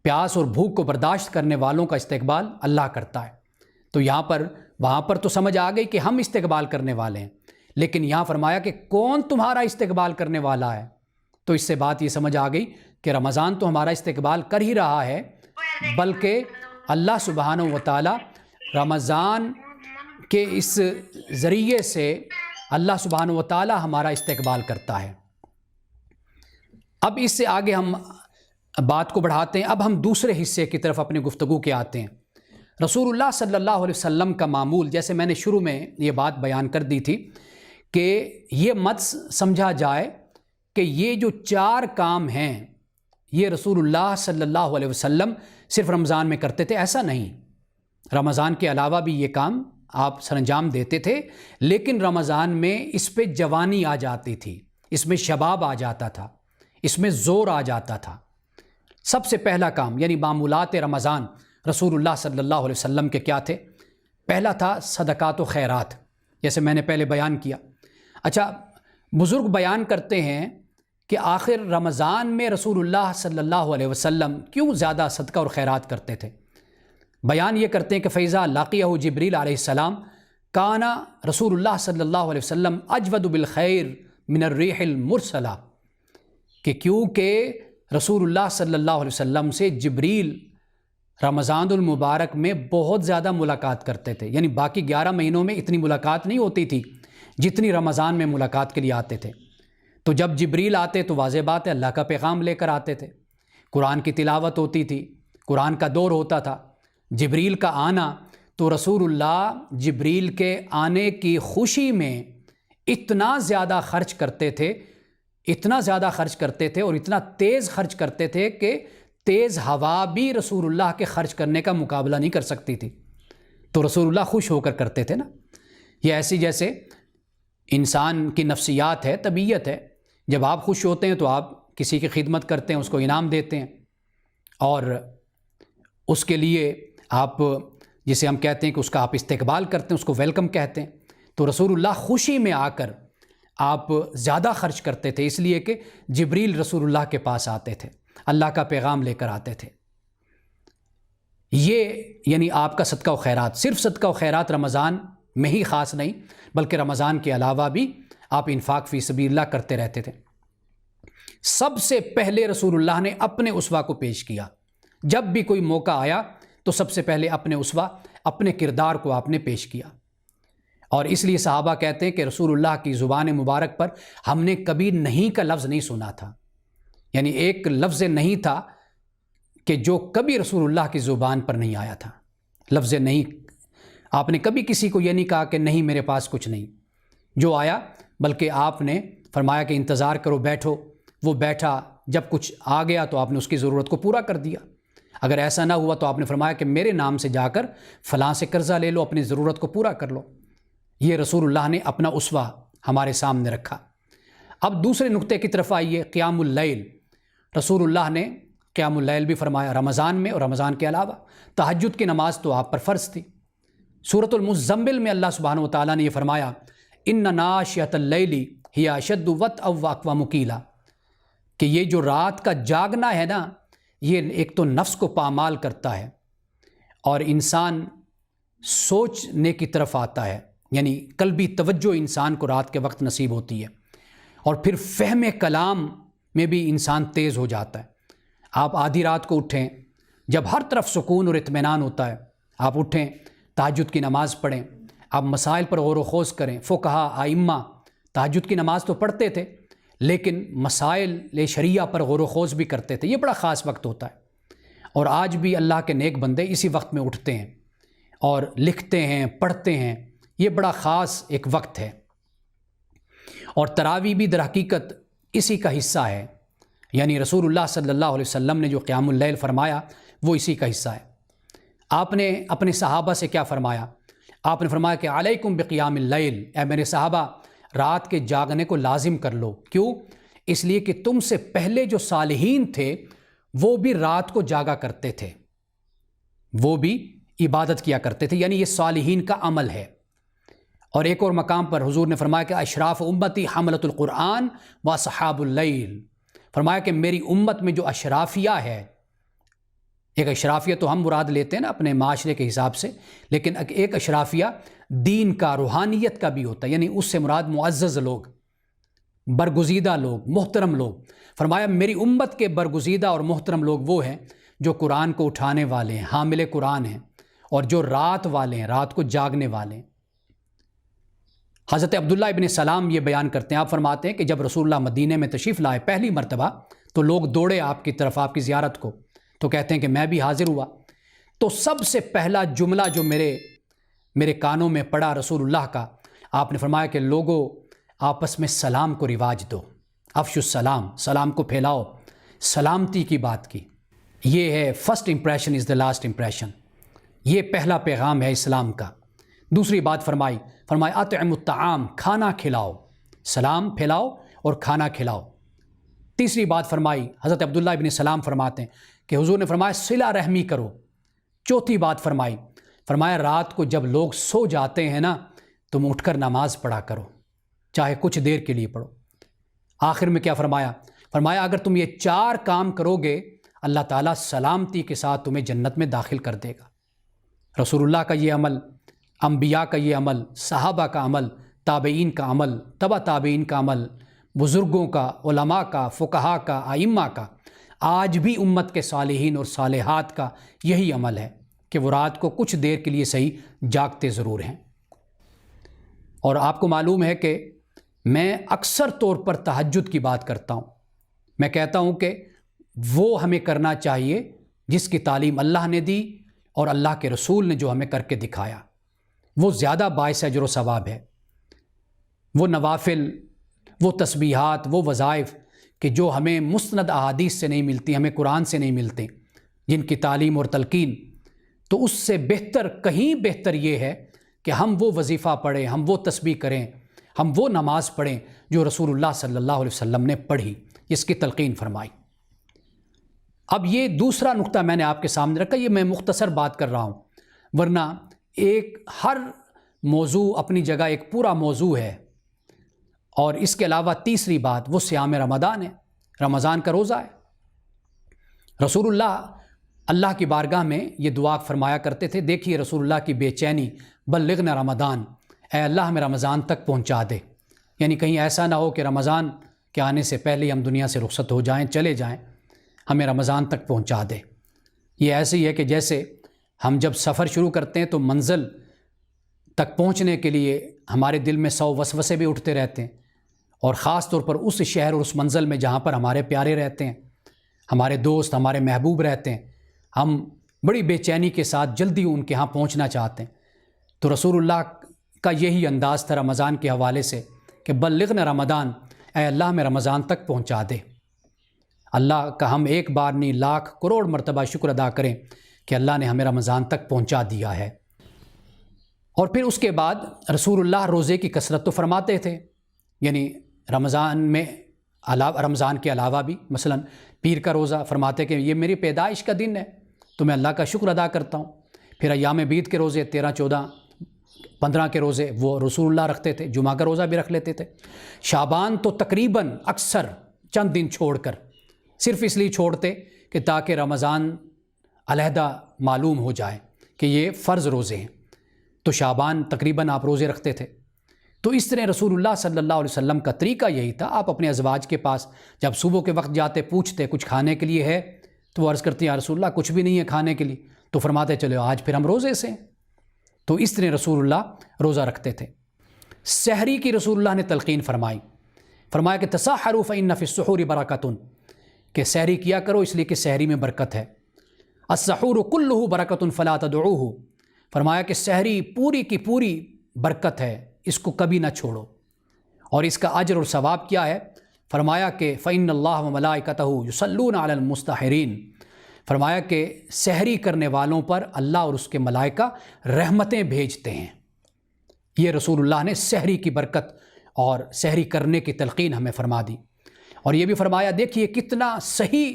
پیاس اور بھوک کو برداشت کرنے والوں کا استقبال اللہ کرتا ہے۔ تو وہاں پر تو سمجھ آ گئی کہ ہم استقبال کرنے والے ہیں، لیکن یہاں فرمایا کہ کون تمہارا استقبال کرنے والا ہے، تو اس سے بات یہ سمجھ آ گئی کہ رمضان تو ہمارا استقبال کر ہی رہا ہے، بلکہ اللہ سبحانہ و تعالی رمضان کے اس ذریعے سے اللہ سبحانہ و تعالی ہمارا استقبال کرتا ہے۔ اب اس سے آگے ہم بات کو بڑھاتے ہیں، اب ہم دوسرے حصے کی طرف اپنی گفتگو کے آتے ہیں۔ رسول اللہ صلی اللہ علیہ وسلم کا معمول، جیسے میں نے شروع میں یہ بات بیان کر دی تھی کہ یہ مت سمجھا جائے کہ یہ جو 4 کام ہیں یہ رسول اللہ صلی اللہ علیہ وسلم صرف رمضان میں کرتے تھے، ایسا نہیں۔ رمضان کے علاوہ بھی یہ کام آپ سر انجام دیتے تھے، لیکن رمضان میں اس پہ جوانی آ جاتی تھی، اس میں شباب آ جاتا تھا، اس میں زور آ جاتا تھا۔ سب سے پہلا کام یعنی معمولات رمضان رسول اللہ صلی اللہ علیہ وسلم کے کیا تھے؟ پہلا تھا صدقات و خیرات، جیسے میں نے پہلے بیان کیا۔ اچھا، بزرگ بیان کرتے ہیں کہ آخر رمضان میں رسول اللہ صلی اللہ علیہ وسلم کیوں زیادہ صدقہ اور خیرات کرتے تھے؟ بیان یہ کرتے ہیں کہ فیضا لاقیہ جبریل علیہ السلام کانا رسول اللہ صلی اللہ علیہ وسلم اجود بالخیر من الریح المرسلہ، کہ کیونکہ رسول اللہ صلی اللہ علیہ وسلم سے جبریل رمضان المبارک میں بہت زیادہ ملاقات کرتے تھے، یعنی باقی 11 مہینوں میں اتنی ملاقات نہیں ہوتی تھی جتنی رمضان میں ملاقات کے لیے آتے تھے۔ تو جب جبریل آتے تو واضح بات ہے اللہ کا پیغام لے کر آتے تھے، قرآن کی تلاوت ہوتی تھی، قرآن کا دور ہوتا تھا۔ جبریل کا آنا تو رسول اللہ جبریل کے آنے کی خوشی میں اتنا زیادہ خرچ کرتے تھے اور اتنا تیز خرچ کرتے تھے کہ تیز ہوا بھی رسول اللہ کے خرچ کرنے کا مقابلہ نہیں کر سکتی تھی۔ تو رسول اللہ خوش ہو کر کرتے تھے نا۔ یہ ایسی جیسے انسان کی نفسیات ہے، طبیعت ہے، جب آپ خوش ہوتے ہیں تو آپ کسی کی خدمت کرتے ہیں، اس کو انعام دیتے ہیں، اور اس کے لیے آپ جسے ہم کہتے ہیں کہ اس کا آپ استقبال کرتے ہیں، اس کو ویلکم کہتے ہیں۔ تو رسول اللہ خوشی میں آ کر آپ زیادہ خرچ کرتے تھے، اس لیے کہ جبریل رسول اللہ کے پاس آتے تھے، اللہ کا پیغام لے کر آتے تھے۔ یہ یعنی آپ کا صدقہ و خیرات، صرف صدقہ و خیرات رمضان میں ہی خاص نہیں بلکہ رمضان کے علاوہ بھی آپ انفاق فی سبیل اللہ کرتے رہتے تھے۔ سب سے پہلے رسول اللہ نے اپنے اسوہ کو پیش کیا، جب بھی کوئی موقع آیا تو سب سے پہلے اپنے اسوہ، اپنے کردار کو آپ نے پیش کیا۔ اور اس لیے صحابہ کہتے ہیں کہ رسول اللہ کی زبان مبارک پر ہم نے کبھی نہیں کا لفظ نہیں سنا تھا، یعنی ایک لفظ نہیں تھا کہ جو کبھی رسول اللہ کی زبان پر نہیں آیا تھا۔ لفظ نہیں، آپ نے کبھی کسی کو یہ نہیں کہا کہ نہیں میرے پاس کچھ نہیں، جو آیا، بلکہ آپ نے فرمایا کہ انتظار کرو، بیٹھو۔ وہ بیٹھا، جب کچھ آ گیا تو آپ نے اس کی ضرورت کو پورا کر دیا۔ اگر ایسا نہ ہوا تو آپ نے فرمایا کہ میرے نام سے جا کر فلاں سے قرضہ لے لو، اپنی ضرورت کو پورا کر لو۔ یہ رسول اللہ نے اپنا اسوہ ہمارے سامنے رکھا۔ اب دوسرے نقطے کی طرف آئیے، قیام اللیل۔ رسول اللہ نے قیام اللیل بھی فرمایا رمضان میں اور رمضان کے علاوہ۔ تہجد کی نماز تو آپ پر فرض تھی۔ سورۃ المزمل میں اللہ سبحانہ و تعالیٰ نے یہ فرمایا ان ناشئۃ اللیل ہی اشد وطئا واقوم قیلا، کہ یہ جو رات کا جاگنا ہے نا، یہ ایک تو نفس کو پامال کرتا ہے اور انسان سوچنے کی طرف آتا ہے، یعنی قلبی توجہ انسان کو رات کے وقت نصیب ہوتی ہے، اور پھر فہم کلام میں بھی انسان تیز ہو جاتا ہے۔ آپ آدھی رات کو اٹھیں جب ہر طرف سکون اور اطمینان ہوتا ہے، آپ اٹھیں، تہجد کی نماز پڑھیں، آپ مسائل پر غور و خوض کریں۔ فقہا، ائمہ تہجد کی نماز تو پڑھتے تھے لیکن مسائل شریعہ پر غور و خوض بھی کرتے تھے۔ یہ بڑا خاص وقت ہوتا ہے، اور آج بھی اللہ کے نیک بندے اسی وقت میں اٹھتے ہیں اور لکھتے ہیں، پڑھتے ہیں۔ یہ بڑا خاص ایک وقت ہے، اور تراویح بھی در حقیقت اسی کا حصہ ہے، یعنی رسول اللہ صلی اللہ علیہ وسلم نے جو قیام اللیل فرمایا وہ اسی کا حصہ ہے۔ آپ نے اپنے صحابہ سے کیا فرمایا؟ آپ نے فرمایا کہ علیکم بقیام اللیل، اے میرے صحابہ رات کے جاگنے کو لازم کر لو۔ کیوں؟ اس لیے کہ تم سے پہلے جو صالحین تھے وہ بھی رات کو جاگا کرتے تھے، وہ بھی عبادت کیا کرتے تھے، یعنی یہ صالحین کا عمل ہے۔ اور ایک اور مقام پر حضور نے فرمایا کہ اشراف امتی حملۃ القرآن و اصحاب اللیل، فرمایا کہ میری امت میں جو اشرافیہ ہے، ایک اشرافیہ تو ہم مراد لیتے ہیں نا اپنے معاشرے کے حساب سے، لیکن ایک اشرافیہ دین کا، روحانیت کا بھی ہوتا ہے، یعنی اس سے مراد معزز لوگ، برگزیدہ لوگ، محترم لوگ۔ فرمایا میری امت کے برگزیدہ اور محترم لوگ وہ ہیں جو قرآن کو اٹھانے والے ہیں، حامل قرآن ہیں، اور جو رات والے ہیں، رات کو جاگنے والے ہیں۔ حضرت عبداللہ ابن سلام یہ بیان کرتے ہیں، آپ فرماتے ہیں کہ جب رسول اللہ مدینے میں تشریف لائے پہلی مرتبہ تو لوگ دوڑے آپ کی طرف، آپ کی زیارت کو، تو کہتے ہیں کہ میں بھی حاضر ہوا، تو سب سے پہلا جملہ جو میرے کانوں میں پڑا رسول اللہ کا، آپ نے فرمایا کہ لوگوں آپس میں سلام کو رواج دو، افشوا السلام، سلام کو پھیلاؤ، سلامتی کی بات کی۔ یہ ہے first impression is the last impression, یہ پہلا پیغام ہے اسلام کا۔ دوسری بات فرمایا اطعموا الطعام، کھانا کھلاؤ، سلام پھیلاؤ اور کھانا کھلاؤ۔ تیسری بات فرمائی، حضرت عبداللہ ابن سلام فرماتے ہیں کہ حضور نے فرمایا صلہ رحمی کرو۔ چوتھی بات فرمایا رات کو جب لوگ سو جاتے ہیں نا، تم اٹھ کر نماز پڑھا کرو، چاہے کچھ دیر کے لیے پڑھو۔ آخر میں کیا فرمایا اگر تم یہ 4 کام کرو گے اللہ تعالیٰ سلامتی کے ساتھ تمہیں جنت میں داخل کر دے گا۔ رسول اللہ کا یہ عمل، انبیاء کا یہ عمل، صحابہ کا عمل، تابعین کا عمل، تبع تابعین کا عمل، بزرگوں کا، علماء کا، فقہا کا، ائمہ کا، آج بھی امت کے صالحین اور صالحات کا یہی عمل ہے کہ وہ رات کو کچھ دیر کے لیے صحیح جاگتے ضرور ہیں۔ اور آپ کو معلوم ہے کہ میں اکثر طور پر تہجد کی بات کرتا ہوں، میں کہتا ہوں کہ وہ ہمیں کرنا چاہیے جس کی تعلیم اللہ نے دی اور اللہ کے رسول نے جو ہمیں کر کے دکھایا، وہ زیادہ باعث اجر و ثواب ہے۔ وہ نوافل، وہ تسبیحات، وہ وظائف کہ جو ہمیں مستند احادیث سے نہیں ملتی، ہمیں قرآن سے نہیں ملتے، جن کی تعلیم اور تلقین، تو اس سے بہتر، کہیں بہتر یہ ہے کہ ہم وہ وظیفہ پڑھیں، ہم وہ تسبیح کریں، ہم وہ نماز پڑھیں جو رسول اللہ صلی اللہ علیہ وسلم نے پڑھی، اس کی تلقین فرمائی۔ اب یہ دوسرا نقطہ میں نے آپ کے سامنے رکھا، یہ میں مختصر بات کر رہا ہوں، ورنہ ہر موضوع اپنی جگہ ایک پورا موضوع ہے۔ اور اس کے علاوہ تیسری بات وہ صیام رمضان ہے، رمضان کا روزہ ہے۔ رسول اللہ کی بارگاہ میں یہ دعا فرمایا کرتے تھے، دیکھیے رسول اللہ کی بے چینی، بلغنا رمضان، اے اللہ ہمیں رمضان تک پہنچا دے، یعنی کہیں ایسا نہ ہو کہ رمضان کے آنے سے پہلے ہم دنیا سے رخصت ہو جائیں، چلے جائیں، ہمیں رمضان تک پہنچا دے۔ یہ ایسے ہی ہے کہ جیسے ہم جب سفر شروع کرتے ہیں تو منزل تک پہنچنے کے لیے ہمارے دل میں 100 وسوسے بھی اٹھتے رہتے ہیں، اور خاص طور پر اس شہر اور اس منزل میں جہاں پر ہمارے پیارے رہتے ہیں، ہمارے دوست، ہمارے محبوب رہتے ہیں، ہم بڑی بے چینی کے ساتھ جلدی ان کے ہاں پہنچنا چاہتے ہیں۔ تو رسول اللہ کا یہی انداز تھا رمضان کے حوالے سے کہ بلغنا رمضان، اے اللہ ہمیں رمضان تک پہنچا دے۔ اللہ کا ہم ایک بار نہیں لاکھ کروڑ مرتبہ شکر ادا کریں کہ اللہ نے ہمیں رمضان تک پہنچا دیا ہے۔ اور پھر اس کے بعد رسول اللہ روزے کی کثرت تو فرماتے تھے، یعنی رمضان کے علاوہ بھی، مثلا پیر کا روزہ فرماتے کہ یہ میری پیدائش کا دن ہے تو میں اللہ کا شکر ادا کرتا ہوں۔ پھر ایام بیت کے روزے 13، 14، 15 کے روزے وہ رسول اللہ رکھتے تھے، جمعہ کا روزہ بھی رکھ لیتے تھے۔ شعبان تو تقریباً اکثر چند دن چھوڑ کر، صرف اس لیے چھوڑتے کہ تاکہ رمضان علیحدہ معلوم ہو جائے کہ یہ فرض روزے ہیں، تو شعبان تقریباً آپ روزے رکھتے تھے۔ تو اس طرح رسول اللہ صلی اللہ علیہ وسلم کا طریقہ یہی تھا، آپ اپنے ازواج کے پاس جب صبح کے وقت جاتے، پوچھتے کچھ کھانے کے لیے ہے، تو وہ عرض کرتی ہیں یا رسول اللہ کچھ بھی نہیں ہے کھانے کے لیے، تو فرماتے چلو آج پھر ہم روزے سے ہیں۔ تو اس طرح رسول اللہ روزہ رکھتے تھے۔ سحری کی رسول اللہ نے تلقین فرمایا کہ تسحروا فإن فی السحور برکۃ، کہ سحری کیا کرو اس لیے کہ سحری میں برکت ہے۔ السحور کلہ برکۃ فلا تدعوہ، فرمایا کہ سحری پوری کی پوری برکت ہے، اس کو کبھی نہ چھوڑو۔ اور اس کا اجر اور ثواب کیا ہے؟ فرمایا کہ فإن اللہ وملائکتہ یصلون علی المستحرین، فرمایا کہ سحری کرنے والوں پر اللہ اور اس کے ملائکہ رحمتیں بھیجتے ہیں۔ یہ رسول اللہ نے سحری کی برکت اور سحری کرنے کی تلقین ہمیں فرما دی۔ اور یہ بھی فرمایا، دیکھیے کتنا صحیح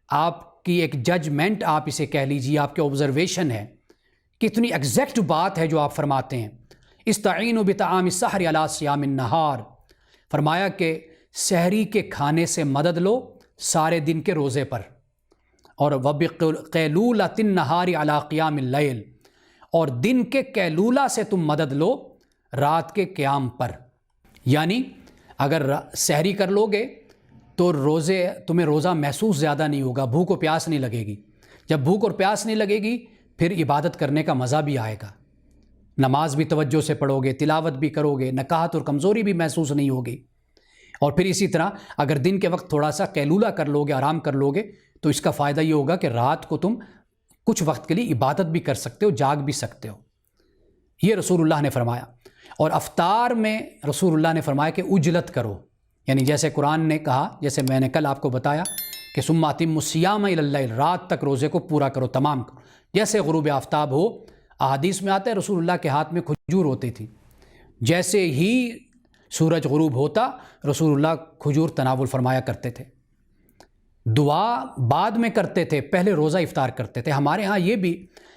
آپ کی ایک ججمنٹ آپ اسے کہہ لیجیے، آپ کے آبزرویشن ہے، کتنی ایگزیکٹ بات ہے جو آپ فرماتے ہیں۔ استعینوا بطعام السحر علی صیام النہار، فرمایا کہ سحری کے کھانے سے مدد لو سارے دن کے روزے پر، اور وبقیلولۃ النہار علی قیام اللیل، اور دن کے قیلولہ سے تم مدد لو رات کے قیام پر۔ یعنی اگر سحری کر لو گے تو تمہیں روزہ محسوس زیادہ نہیں ہوگا، بھوک و پیاس نہیں لگے گی۔ جب بھوک اور پیاس نہیں لگے گی پھر عبادت کرنے کا مزہ بھی آئے گا، نماز بھی توجہ سے پڑھو گے، تلاوت بھی کرو گے، نکاہت اور کمزوری بھی محسوس نہیں ہوگی۔ اور پھر اسی طرح اگر دن کے وقت تھوڑا سا قیلولہ کر لو گے، آرام کر لو گے، تو اس کا فائدہ یہ ہوگا کہ رات کو تم کچھ وقت کے لیے عبادت بھی کر سکتے ہو، جاگ بھی سکتے ہو۔ یہ رسول اللہ نے فرمایا۔ اور افطار میں رسول اللہ نے فرمایا کہ اجلت کرو، یعنی جیسے قرآن نے کہا، جیسے میں نے کل آپ کو بتایا کہ ثم اتموا الصیام الی اللیل، رات تک روزے کو پورا کرو، تمام کرو، جیسے غروب آفتاب ہو۔ احادیث میں آتا ہے رسول اللہ کے ہاتھ میں کھجور ہوتی تھی، جیسے ہی سورج غروب ہوتا رسول اللہ کھجور تناول فرمایا کرتے تھے۔ دعا بعد میں کرتے تھے، پہلے روزہ افطار کرتے تھے۔ ہمارے ہاں یہ بھی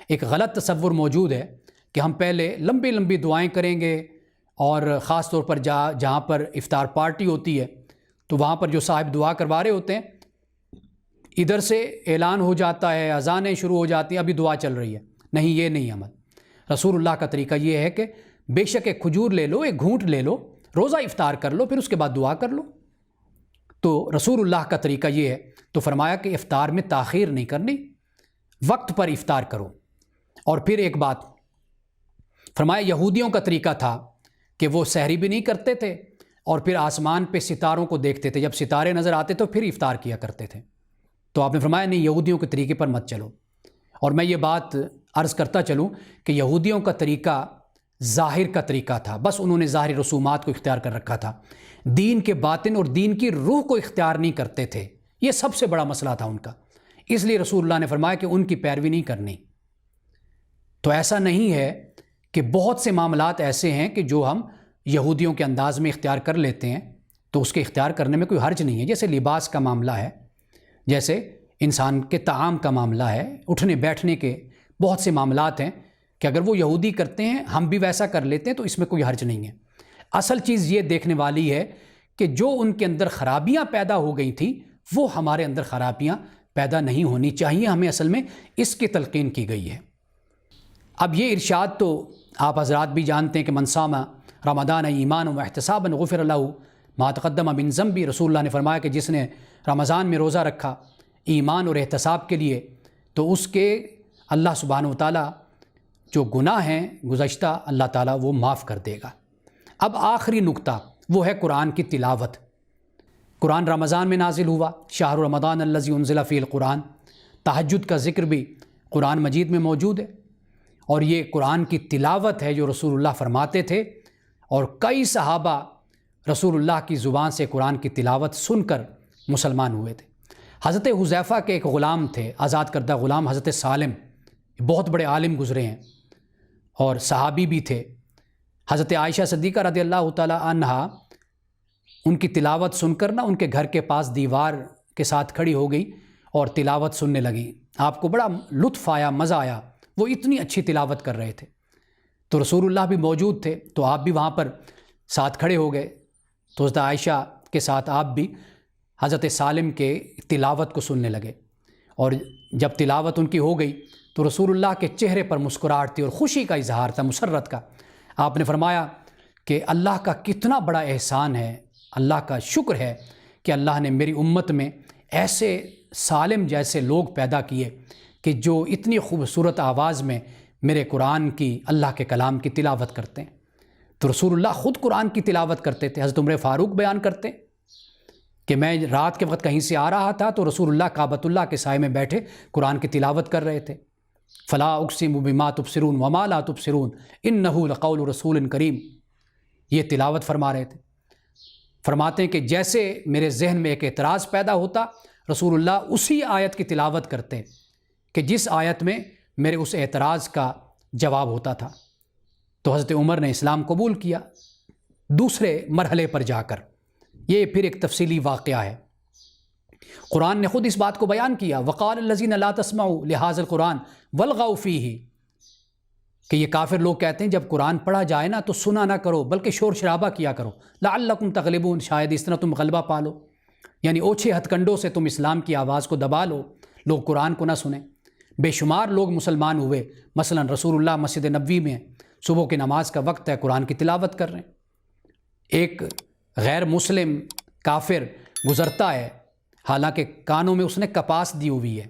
ایک غلط تصور موجود ہے کہ ہم پہلے لمبی لمبی دعائیں کریں گے، اور خاص طور پر جہاں پر افطار پارٹی ہوتی ہے تو وہاں پر جو صاحب دعا کروا رہے ہوتے ہیں ادھر سے اعلان ہو جاتا ہے، اذانیں شروع ہو جاتی ہیں، ابھی دعا چل رہی ہے۔ نہیں، یہ نہیں عمل۔ رسول اللہ کا طریقہ یہ ہے کہ بے شک ایک کھجور لے لو، ایک گھونٹ لے لو، روزہ افطار کر لو، پھر اس کے بعد دعا کر لو۔ تو رسول اللہ کا طریقہ یہ ہے۔ تو فرمایا کہ افطار میں تاخیر نہیں کرنی، وقت پر افطار کرو۔ اور پھر ایک بات فرمایا، یہودیوں کا طریقہ تھا کہ وہ سحری بھی نہیں کرتے تھے اور پھر آسمان پہ ستاروں کو دیکھتے تھے، جب ستارے نظر آتے تو پھر افطار کیا کرتے تھے۔ تو آپ نے فرمایا نہیں، یہودیوں کے طریقے پر مت چلو۔ اور میں یہ بات عرض کرتا چلوں کہ یہودیوں کا طریقہ ظاہر کا طریقہ تھا، بس انہوں نے ظاہری رسومات کو اختیار کر رکھا تھا، دین کے باطن اور دین کی روح کو اختیار نہیں کرتے تھے۔ یہ سب سے بڑا مسئلہ تھا ان کا، اس لیے رسول اللہ نے فرمایا کہ ان کی پیروی نہیں کرنی۔ تو ایسا نہیں ہے کہ بہت سے معاملات ایسے ہیں کہ جو ہم یہودیوں کے انداز میں اختیار کر لیتے ہیں، تو اس کے اختیار کرنے میں کوئی حرج نہیں ہے۔ جیسے لباس کا معاملہ ہے، جیسے انسان کے طعام کا معاملہ ہے، اٹھنے بیٹھنے کے بہت سے معاملات ہیں کہ اگر وہ یہودی کرتے ہیں ہم بھی ویسا کر لیتے ہیں تو اس میں کوئی حرج نہیں ہے۔ اصل چیز یہ دیکھنے والی ہے کہ جو ان کے اندر خرابیاں پیدا ہو گئی تھیں وہ ہمارے اندر خرابیاں پیدا نہیں ہونی چاہیے، ہمیں اصل میں اس کی تلقین کی گئی ہے۔ اب یہ ارشاد تو آپ حضرات بھی جانتے ہیں کہ من صام رمضان ایمانا واحتسابا غفر له ما تقدم من ذنبه، رسول اللہ نے فرمایا کہ جس نے رمضان میں روزہ رکھا ایمان اور احتساب کے لیے تو اس کے اللہ سبحانہ و تعالیٰ جو گناہ ہیں گزشتہ اللہ تعالیٰ وہ معاف کر دے گا۔ اب آخری نقطہ وہ ہے قرآن کی تلاوت۔ قرآن رمضان میں نازل ہوا، شہر رمضان الذی انزل فیہ القرآن، تہجد کا ذکر بھی قرآن مجید میں موجود ہے، اور یہ قرآن کی تلاوت ہے جو رسول اللہ فرماتے تھے، اور کئی صحابہ رسول اللہ کی زبان سے قرآن کی تلاوت سن کر مسلمان ہوئے تھے۔ حضرت حذیفہ کے ایک غلام تھے، آزاد کردہ غلام حضرت سالم، بہت بڑے عالم گزرے ہیں اور صحابی بھی تھے۔ حضرت عائشہ صدیقہ رضی اللہ تعالی عنہا ان کی تلاوت سن کر ان کے گھر کے پاس دیوار کے ساتھ کھڑی ہو گئی اور تلاوت سننے لگی۔ آپ کو بڑا لطف آیا، مزہ آیا، وہ اتنی اچھی تلاوت کر رہے تھے۔ تو رسول اللہ بھی موجود تھے تو آپ بھی وہاں پر ساتھ کھڑے ہو گئے، تو حضرت عائشہ کے ساتھ آپ بھی حضرت سالم کے تلاوت کو سننے لگے، اور جب تلاوت ان کی ہو گئی تو رسول اللہ کے چہرے پر مسکراہٹ تھی اور خوشی کا اظہار تھا، مسرت کا۔ آپ نے فرمایا کہ اللہ کا کتنا بڑا احسان ہے، اللہ کا شکر ہے کہ اللہ نے میری امت میں ایسے سالم جیسے لوگ پیدا کیے کہ جو اتنی خوبصورت آواز میں میرے قرآن کی، اللہ کے کلام کی تلاوت کرتے ہیں۔ تو رسول اللہ خود قرآن کی تلاوت کرتے تھے۔ حضرت عمر فاروق بیان کرتے کہ میں رات کے وقت کہیں سے آ رہا تھا تو رسول اللہ کعبۃ اللہ کے سائے میں بیٹھے قرآن کی تلاوت کر رہے تھے۔ فلا اقسم بما تبصرون وما لا تبصرون انہ لقول رسول کریم، یہ تلاوت فرما رہے تھے۔ فرماتے ہیں کہ جیسے میرے ذہن میں ایک اعتراض پیدا ہوتا، رسول اللہ اسی آیت کی تلاوت کرتے کہ جس آیت میں میرے اس اعتراض کا جواب ہوتا تھا۔ تو حضرت عمر نے اسلام قبول کیا دوسرے مرحلے پر جا کر۔ یہ پھر ایک تفصیلی واقعہ ہے۔ قرآن نے خود اس بات کو بیان کیا، وقال الذین لا تسمعوا لہذا القرآن والغوا فیہ، کہ یہ کافر لوگ کہتے ہیں جب قرآن پڑھا جائے نا تو سنا نہ کرو بلکہ شور شرابہ کیا کرو، لعلکم تغلبون، شاید اس طرح تم غلبہ پالو، یعنی اوچھے ہتھ کنڈوں سے تم اسلام کی آواز کو دبا لو، لوگ قرآن کو نہ سنیں۔ بے شمار لوگ مسلمان ہوئے، مثلا رسول اللہ مسجد نبوی میں صبح کی نماز کا وقت ہے، قرآن کی تلاوت کر رہے ہیں۔ ایک غیر مسلم کافر گزرتا ہے، حالانکہ کانوں میں اس نے کپاس دی ہوئی ہے،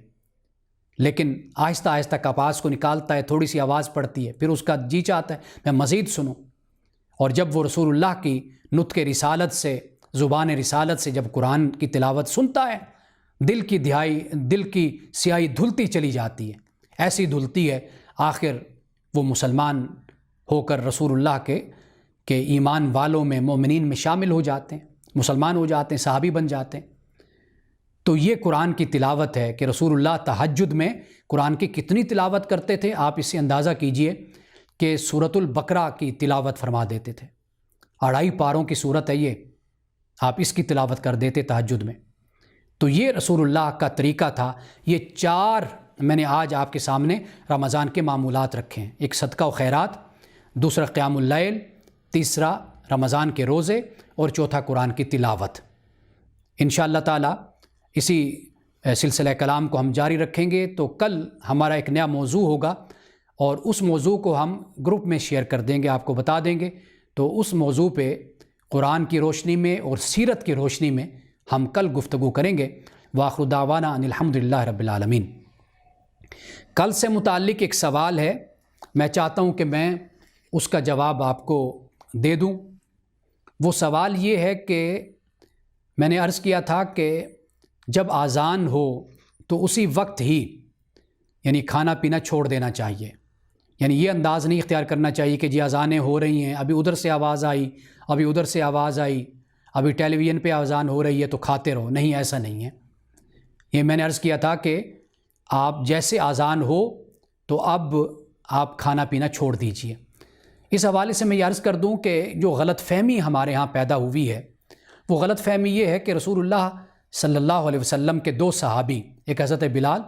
لیکن آہستہ آہستہ کپاس کو نکالتا ہے، تھوڑی سی آواز پڑتی ہے، پھر اس کا جی چاہتا ہے میں مزید سنوں۔ اور جب وہ رسول اللہ کی نطق رسالت سے، زبان رسالت سے جب قرآن کی تلاوت سنتا ہے، دل کی سیاہی دھلتی چلی جاتی ہے، ایسی دھلتی ہے آخر وہ مسلمان ہو کر رسول اللہ کے ایمان والوں میں، مومنین میں شامل ہو جاتے ہیں، مسلمان ہو جاتے ہیں، صحابی بن جاتے ہیں۔ تو یہ قرآن کی تلاوت ہے کہ رسول اللہ تہجد میں قرآن کی کتنی تلاوت کرتے تھے۔ آپ اس سے اندازہ کیجئے کہ سورۃ البقرہ کی تلاوت فرما دیتے تھے، 2.5 پاروں کی سورت ہے یہ، آپ اس کی تلاوت کر دیتے تہجد میں۔ تو یہ رسول اللہ کا طریقہ تھا۔ یہ 4 میں نے آج آپ کے سامنے رمضان کے معمولات رکھے ہیں، ایک صدقہ و خیرات، دوسرا قیام اللیل، تیسرا رمضان کے روزے، اور چوتھا قرآن کی تلاوت۔ انشاءاللہ تعالی اسی سلسلہ کلام کو ہم جاری رکھیں گے۔ تو کل ہمارا ایک نیا موضوع ہوگا اور اس موضوع کو ہم گروپ میں شیئر کر دیں گے، آپ کو بتا دیں گے۔ تو اس موضوع پہ قرآن کی روشنی میں اور سیرت کی روشنی میں ہم کل گفتگو کریں گے۔ وآخر دعوانا ان الحمدللہ رب العالمین۔ کل سے متعلق ایک سوال ہے، میں چاہتا ہوں کہ میں اس کا جواب آپ کو دے دوں۔ وہ سوال یہ ہے کہ میں نے عرض کیا تھا کہ جب اذان ہو تو اسی وقت ہی یعنی کھانا پینا چھوڑ دینا چاہیے، یعنی یہ انداز نہیں اختیار کرنا چاہیے کہ جی اذانیں ہو رہی ہیں، ابھی ادھر سے آواز آئی، ابھی ادھر سے آواز آئی، ابھی ٹیلی ویژن پہ اذان ہو رہی ہے تو کھاتے رہو۔ نہیں، ایسا نہیں ہے۔ یہ میں نے عرض کیا تھا کہ آپ جیسے اذان ہو تو اب آپ کھانا پینا چھوڑ دیجئے۔ اس حوالے سے میں یہ عرض کر دوں کہ جو غلط فہمی ہمارے ہاں پیدا ہوئی ہے، وہ غلط فہمی یہ ہے کہ رسول اللہ صلی اللہ علیہ وسلم کے 2 صحابی، ایک حضرت بلال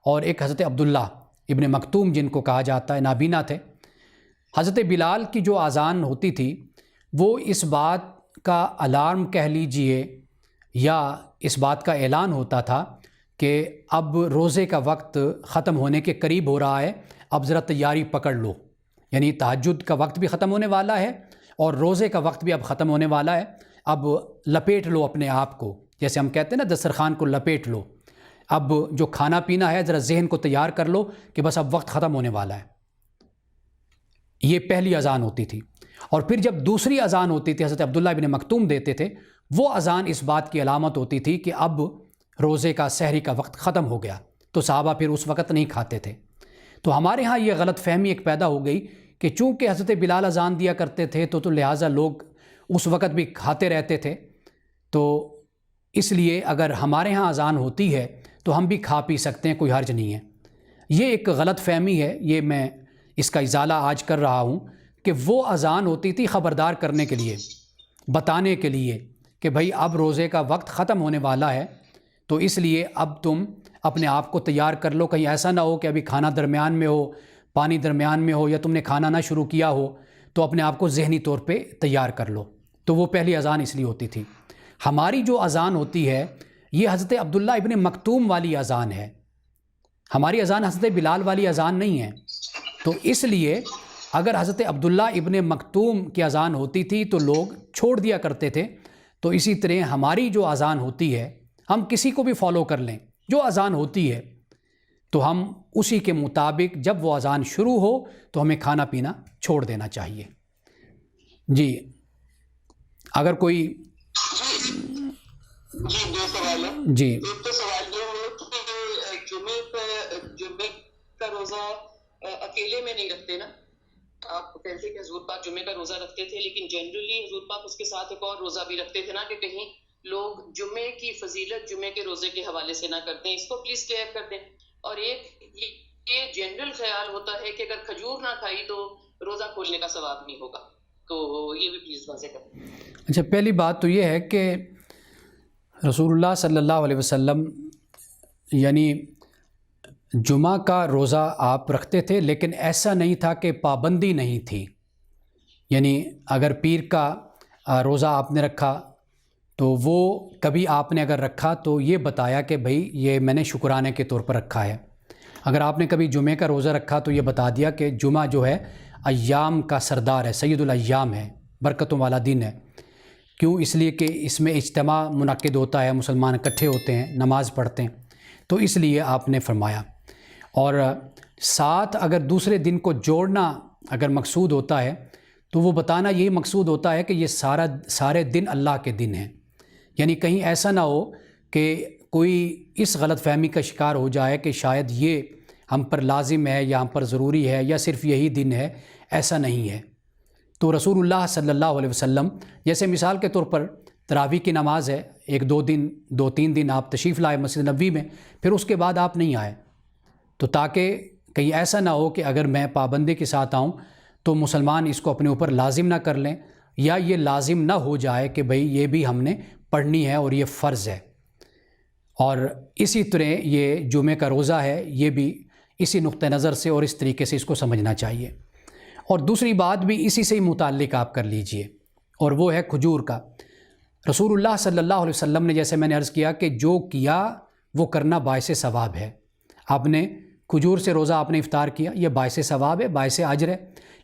اور ایک حضرت عبداللہ ابن مکتوم جن کو کہا جاتا ہے، نابینا تھے۔ حضرت بلال کی جو اذان ہوتی تھی وہ اس بات کا الارم کہہ لیجئے یا اس بات کا اعلان ہوتا تھا کہ اب روزے کا وقت ختم ہونے کے قریب ہو رہا ہے، اب ذرا تیاری پکڑ لو، یعنی تہجد کا وقت بھی ختم ہونے والا ہے اور روزے کا وقت بھی اب ختم ہونے والا ہے، اب لپیٹ لو اپنے آپ کو، جیسے ہم کہتے ہیں نا دسترخوان کو لپیٹ لو، اب جو کھانا پینا ہے ذرا ذہن کو تیار کر لو کہ بس اب وقت ختم ہونے والا ہے۔ یہ پہلی اذان ہوتی تھی۔ اور پھر جب دوسری اذان ہوتی تھی، حضرت عبداللہ ابن مکتوم دیتے تھے، وہ اذان اس بات کی علامت ہوتی تھی کہ اب روزے کا سحری کا وقت ختم ہو گیا، تو صحابہ پھر اس وقت نہیں کھاتے تھے۔ تو ہمارے ہاں یہ غلط فہمی ایک پیدا ہو گئی کہ چونکہ حضرت بلال اذان دیا کرتے تھے تو لہٰذا لوگ اس وقت بھی کھاتے رہتے تھے، تو اس لیے اگر ہمارے ہاں اذان ہوتی ہے تو ہم بھی کھا پی سکتے ہیں، کوئی حرج نہیں ہے۔ یہ ایک غلط فہمی ہے، یہ میں اس کا ازالہ آج کر رہا ہوں کہ وہ اذان ہوتی تھی خبردار کرنے کے لیے، بتانے کے لیے کہ بھائی اب روزے کا وقت ختم ہونے والا ہے، تو اس لیے اب تم اپنے آپ کو تیار کر لو، کہیں ایسا نہ ہو کہ ابھی کھانا درمیان میں ہو، پانی درمیان میں ہو، یا تم نے کھانا نہ شروع کیا ہو، تو اپنے آپ کو ذہنی طور پہ تیار کر لو۔ تو وہ پہلی اذان اس لیے ہوتی تھی۔ ہماری جو اذان ہوتی ہے یہ حضرت عبداللہ ابن مکتوم والی اذان ہے، ہماری اذان حضرت بلال والی اذان نہیں ہے۔ تو اس لیے اگر حضرت عبداللہ ابن مکتوم کی اذان ہوتی تھی تو لوگ چھوڑ دیا کرتے تھے، تو اسی طرح ہماری جو اذان ہوتی ہے ہم کسی کو بھی فالو کر لیں، جو اذان ہوتی ہے تو ہم اسی کے مطابق جب وہ اذان شروع ہو تو ہمیں کھانا پینا چھوڑ دینا چاہیے۔ جی اگر کوئی جی دو سوال ہے۔ جی ایک تو سوال یہ ہے کہ جمعے کا روزہ اکیلے میں نہیں رکھتے نا، آپ کہتے کہ حضور پاک جمعے کا روزہ رکھتے تھے، لیکن جنرلی حضور پاک اس کے ساتھ ایک اور روزہ بھی رکھتے تھے نا، کہ کہیں لوگ جمعے کی فضیلت جمعے کے روزے کے حوالے سے نہ کرتے ہیں، اس کو پلیز کلیئر کر دیں۔ اور ایک یہ جنرل خیال ہوتا ہے کہ اگر کھجور نہ کھائی تو روزہ کھولنے کا ثواب نہیں ہوگا، تو یہ بھی پلیز واضح کر دیں۔ اچھا، پہلی بات تو یہ ہے کہ رسول اللہ صلی اللہ علیہ وسلم یعنی جمعہ کا روزہ آپ رکھتے تھے، لیکن ایسا نہیں تھا کہ پابندی نہیں تھی۔ یعنی اگر پیر کا روزہ آپ نے رکھا تو وہ کبھی آپ نے اگر رکھا تو یہ بتایا کہ بھئی یہ میں نے شکرانے کے طور پر رکھا ہے۔ اگر آپ نے کبھی جمعے کا روزہ رکھا تو یہ بتا دیا کہ جمعہ جو ہے ایام کا سردار ہے، سید الایام ہے، برکتوں والا دن ہے۔ کیوں؟ اس لیے کہ اس میں اجتماع منعقد ہوتا ہے، مسلمان اکٹھے ہوتے ہیں، نماز پڑھتے ہیں، تو اس لیے آپ نے فرمایا۔ اور ساتھ اگر دوسرے دن کو جوڑنا اگر مقصود ہوتا ہے تو وہ بتانا یہی مقصود ہوتا ہے کہ یہ سارے دن اللہ کے دن ہیں۔ یعنی کہیں ایسا نہ ہو کہ کوئی اس غلط فہمی کا شکار ہو جائے کہ شاید یہ ہم پر لازم ہے یا ہم پر ضروری ہے یا صرف یہی دن ہے، ایسا نہیں ہے۔ تو رسول اللہ صلی اللہ علیہ وسلم جیسے مثال کے طور پر تراویح کی نماز ہے، ایک دو تین دن آپ تشریف لائے مسجد نبوی میں، پھر اس کے بعد آپ نہیں آئے، تو تاکہ کہیں ایسا نہ ہو کہ اگر میں پابندی کے ساتھ آؤں تو مسلمان اس کو اپنے اوپر لازم نہ کر لیں، یا یہ لازم نہ ہو جائے کہ بھئی یہ بھی ہم نے پڑھنی ہے اور یہ فرض ہے۔ اور اسی طرح یہ جمعے کا روزہ ہے، یہ بھی اسی نقطہ نظر سے اور اس طریقے سے اس کو سمجھنا چاہیے۔ اور دوسری بات بھی اسی سے ہی متعلق آپ کر لیجئے، اور وہ ہے کھجور کا۔ رسول اللہ صلی اللہ علیہ وسلم نے جیسے میں نے عرض کیا کہ جو کیا وہ کرنا باعث ثواب ہے۔ آپ نے کھجور سے روزہ آپ نے افطار کیا، یہ باعث ثواب ہے، باعث اجر ہے۔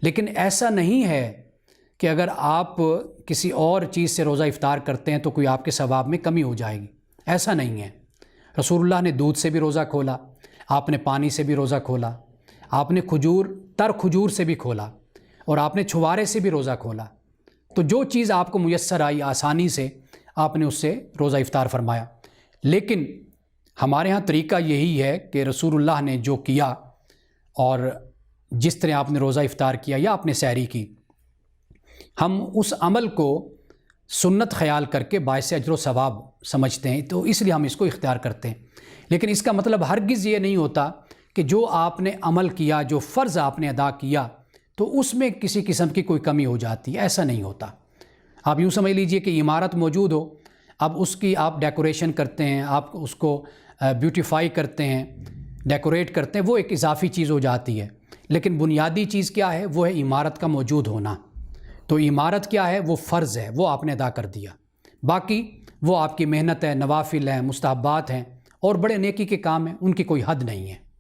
لیکن ایسا نہیں ہے کہ اگر آپ کسی اور چیز سے روزہ افطار کرتے ہیں تو کوئی آپ کے ثواب میں کمی ہو جائے گی، ایسا نہیں ہے۔ رسول اللہ نے دودھ سے بھی روزہ کھولا، آپ نے پانی سے بھی روزہ کھولا، آپ نے تر کھجور سے بھی کھولا، اور آپ نے چھوارے سے بھی روزہ کھولا۔ تو جو چیز آپ کو میسر آئی آسانی سے، آپ نے اس سے روزہ افطار فرمایا۔ لیکن ہمارے ہاں طریقہ یہی ہے کہ رسول اللہ نے جو کیا اور جس طرح آپ نے روزہ افطار کیا یا آپ نے سحری کی، ہم اس عمل کو سنت خیال کر کے باعث اجر و ثواب سمجھتے ہیں، تو اس لیے ہم اس کو اختیار کرتے ہیں۔ لیکن اس کا مطلب ہرگز یہ نہیں ہوتا کہ جو آپ نے عمل کیا، جو فرض آپ نے ادا کیا، تو اس میں کسی قسم کی کوئی کمی ہو جاتی ہے، ایسا نہیں ہوتا۔ آپ یوں سمجھ لیجئے کہ عمارت موجود ہو، اب اس کی آپ ڈیکوریشن کرتے ہیں، آپ اس کو بیوٹیفائی کرتے ہیں، ڈیکوریٹ کرتے ہیں، وہ ایک اضافی چیز ہو جاتی ہے۔ لیکن بنیادی چیز کیا ہے؟ وہ ہے عمارت کا موجود ہونا۔ تو عمارت کیا ہے؟ وہ فرض ہے، وہ آپ نے ادا کر دیا۔ باقی وہ آپ کی محنت ہے، نوافل ہیں، مستحبات ہیں اور بڑے نیکی کے کام ہیں، ان کی کوئی حد نہیں ہے۔